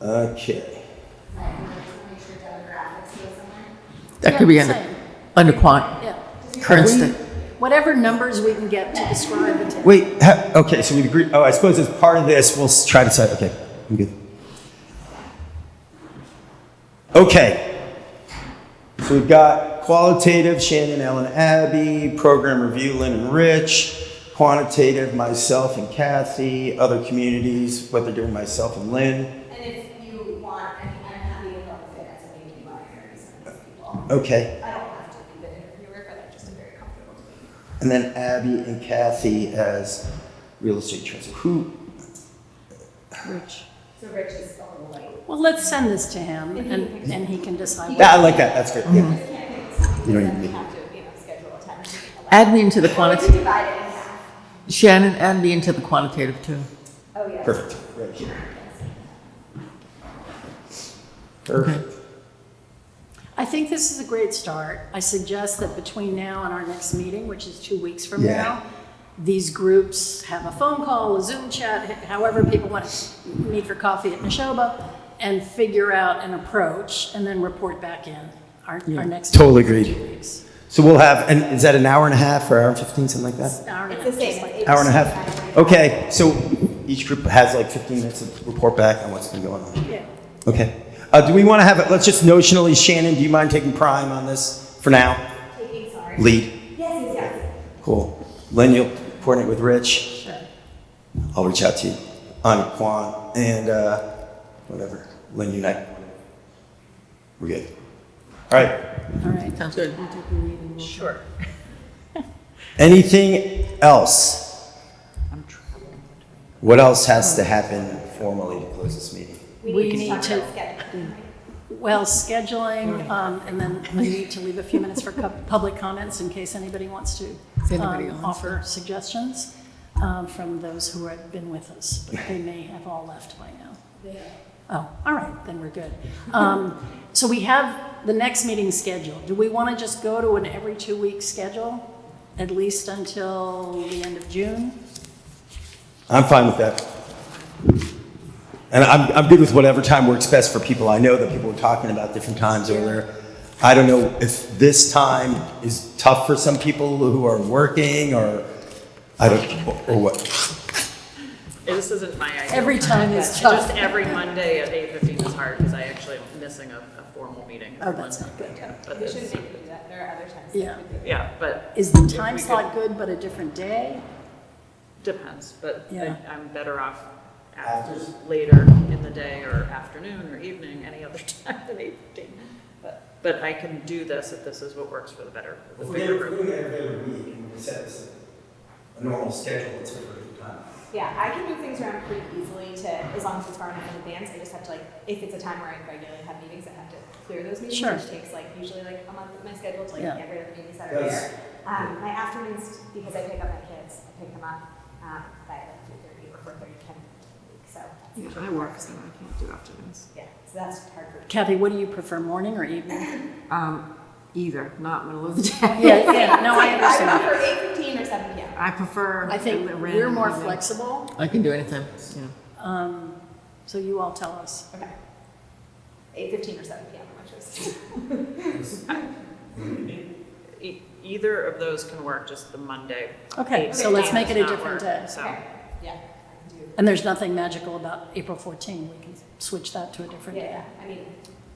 Okay. That could be under, Same. under quant, Yeah. current state. Whatever numbers we can get to describe the town. Wait. Okay, so we've agreed. Oh, I suppose as part of this, we'll try to say. Okay, I'm good. Okay. So we've got qualitative, Shannon, Ellen, Abby, program review, Lynn and Rich, quantitative, myself and Kathy, other communities, what they're doing, myself and Lynn. And if you want, I'm happy to help with it as a meeting want to interview some of these people. Okay. I don't have to be the interviewer, but I just am very comfortable doing it. And then Abby and Kathy as real estate trends. Who? Rich. So Rich is a little light. Well, let's send this to him and he can decide. Yeah, I like that. That's great. Yeah. You don't Then need we me. have to, schedule a time to Add me into the We quantitative. divide it in half. Shannon, add me into the quantitative too. Oh, yeah. Perfect. Right here. Perfect. I think this is a great start. I suggest that between now and our next meeting, which is 2 weeks from Yeah. now, these groups have a phone call, a Zoom chat, however people want to meet for coffee at Neshoba, and figure out an approach, and then report back in our next. Totally meeting in agreed. 2 weeks. So we'll have, and is that an hour and a half or hour and 15, something like that? Hour and a It's half, the same. just like- It's Hour and a half? Okay, so each group has like 15 minutes to report back on what's been going on. Yeah. Okay. Do we want to have it, let's just notionally, Shannon, do you mind taking prime on this for now? Taking, sorry. Lead. Yes. Cool. Lynn, you'll coordinate with Rich. Sure. I'll reach out to you on Quan and whatever. Lynn, unite. We're good. All right. All right. Sounds good. Sure. Anything else? I'm traveling. What else has to happen formally to close this meeting? We need talk to- about scheduling. Well, scheduling, and then I need to leave a few minutes for public comments in case anybody wants to Is anybody on? offer suggestions from those who have been with us, but they may have all left by now. Oh, all right, then we're good. So we have the next meeting scheduled. Do we want to just go to an every 2 week schedule, at least until the end of June? I'm fine with that. And I'm good with whatever time works best for people. I know that people were talking about different times earlier. I don't know if this time is tough for some people who are working or I don't, or what. This isn't my idea. Every time is Just tough. every Monday at 8:15 is hard because I actually am missing a formal meeting. Oh, that's not good. But We it's- shouldn't make them do that. There are other times. Yeah. Yeah, but. Is the if time we could- slot good but a different day? Depends, but Yeah. I'm better off later in the day or afternoon or evening, any other time than 8:15. But I can do this if this is what works for the bigger group. every other week and we set this a normal schedule, it's a pretty good time. Yeah, I can move things around pretty easily to, as long as it's far enough in advance. I just have to if it's a time where I regularly have meetings, I have to clear those meetings, Sure. which takes usually a month with my schedule to Yeah. get rid of meetings that are Yes. there. My afternoons, because I pick up my kids, I pick them up by 3:30 or 4:30, depending on the week. So that's usually I work, so I can't do afternoons. yeah, so that's hard for me. Kathy, what do you prefer, morning or evening? Either, not middle of the day. Yeah, no, I I understand. prefer 8:15 or 7 p.m. I prefer. I think a we're random more evening. flexible, I can do anything. Yeah. so you all tell us. Okay. 8:15 or 7 p.m. are my choices. Either of those can work, just the Monday. Okay, so 8:15 let's make it a does not different work, day. So, Okay. Yeah, I can do. And there's nothing magical about April 14. We can switch that to a different Yeah, day. I mean,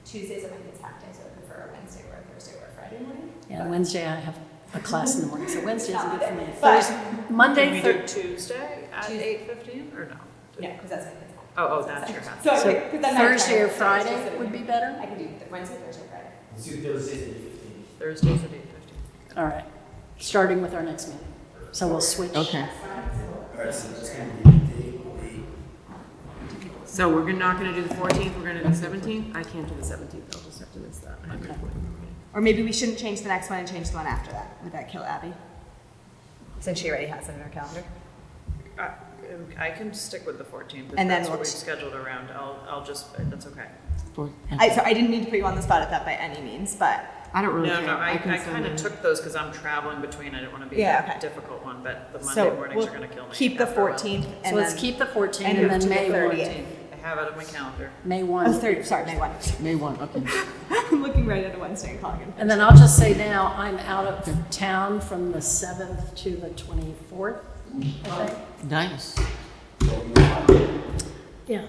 Tuesdays are my kids' half day, so I prefer a Wednesday or a Thursday or a Friday morning. Yeah, Wednesday I have a class in the morning, so Wednesday isn't good for me. But- Thursday, can Monday, we Thur- do Tuesday at 8:15 or no? Yeah, because that's my kids' half. Oh, that's your half. So, so 'cause then my Thursday or parents- Friday would be better? I can do Wednesday, Thursday, Friday. Let's do Thursdays at 8:15. Thursdays at 8:15. All right, starting with our next meeting. So we'll switch. Okay. All right, so that's gonna be the date. So we're not gonna do the 14th, we're gonna do the 17th? I can't do the 17th, I'll just have to miss that. Okay. Or maybe we shouldn't change the next one and change the one after that. Would that kill Abby? Since she already has it in her calendar. I can stick with the 14th. If And then that's what we'll we've scheduled around. I'll just, that's okay. So I didn't mean to put you on the spot at that by any means, but I don't really No, care. no, I can send kind of in- took those because I'm traveling between. I didn't want to be Yeah, a okay. difficult one, but the Monday so mornings we'll are going to kill me. keep the after a while. 14th So and let's then keep the 14 and and move then to the May 1. 30th. I have it on my calendar. May Oh, 1. 30, sorry, May 1. May 1, okay. I'm looking right at a Wednesday and calling it. And then I'll just say now, I'm out of town from the 7th to the 24th, I think. Nice. Yeah.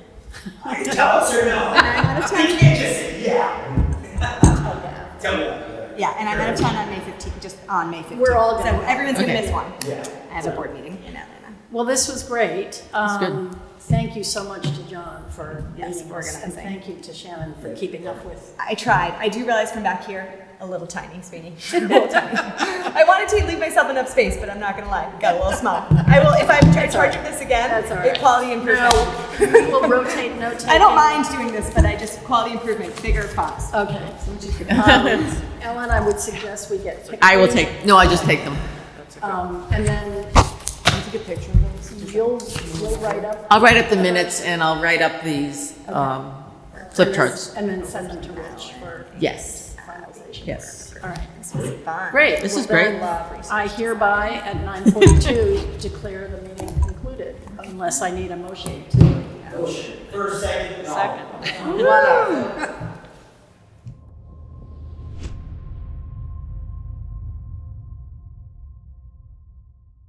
Tell us or no? out of town. You can't just say, yeah. Tell me that. Yeah, and I'm out of town on May 15th, just on May 15th. We're all gonna- So everyone's gonna Okay. miss one. Yeah. I have a board meeting in Atlanta. Well, this was great. good. Thank you so much to John for Yes, leading us, and organizing. thank you to Shannon for keeping up with. I tried. I do realize from back here, a little tiny, Sweeney. A little tiny. I wanted to leave myself enough space, but I'm not gonna lie, got a little small. I will, if I'm charging this again, That's all right. quality improvement. We'll rotate note taking. I don't mind doing this, but I just, quality improvement, bigger fonts. Okay. Ellen, I would suggest we get pictures. I will take, no, I just take them. And then Take a picture of those. you'll write up. I'll write up the minutes and I'll write up these flip charts. And then send them to Rich for Yes, finalization. yes. All right. This was fun. Great. This Well, is great. then, I hereby at 9:42 declare the meeting concluded, unless I need a motion to. Motion. First, second. Whatever.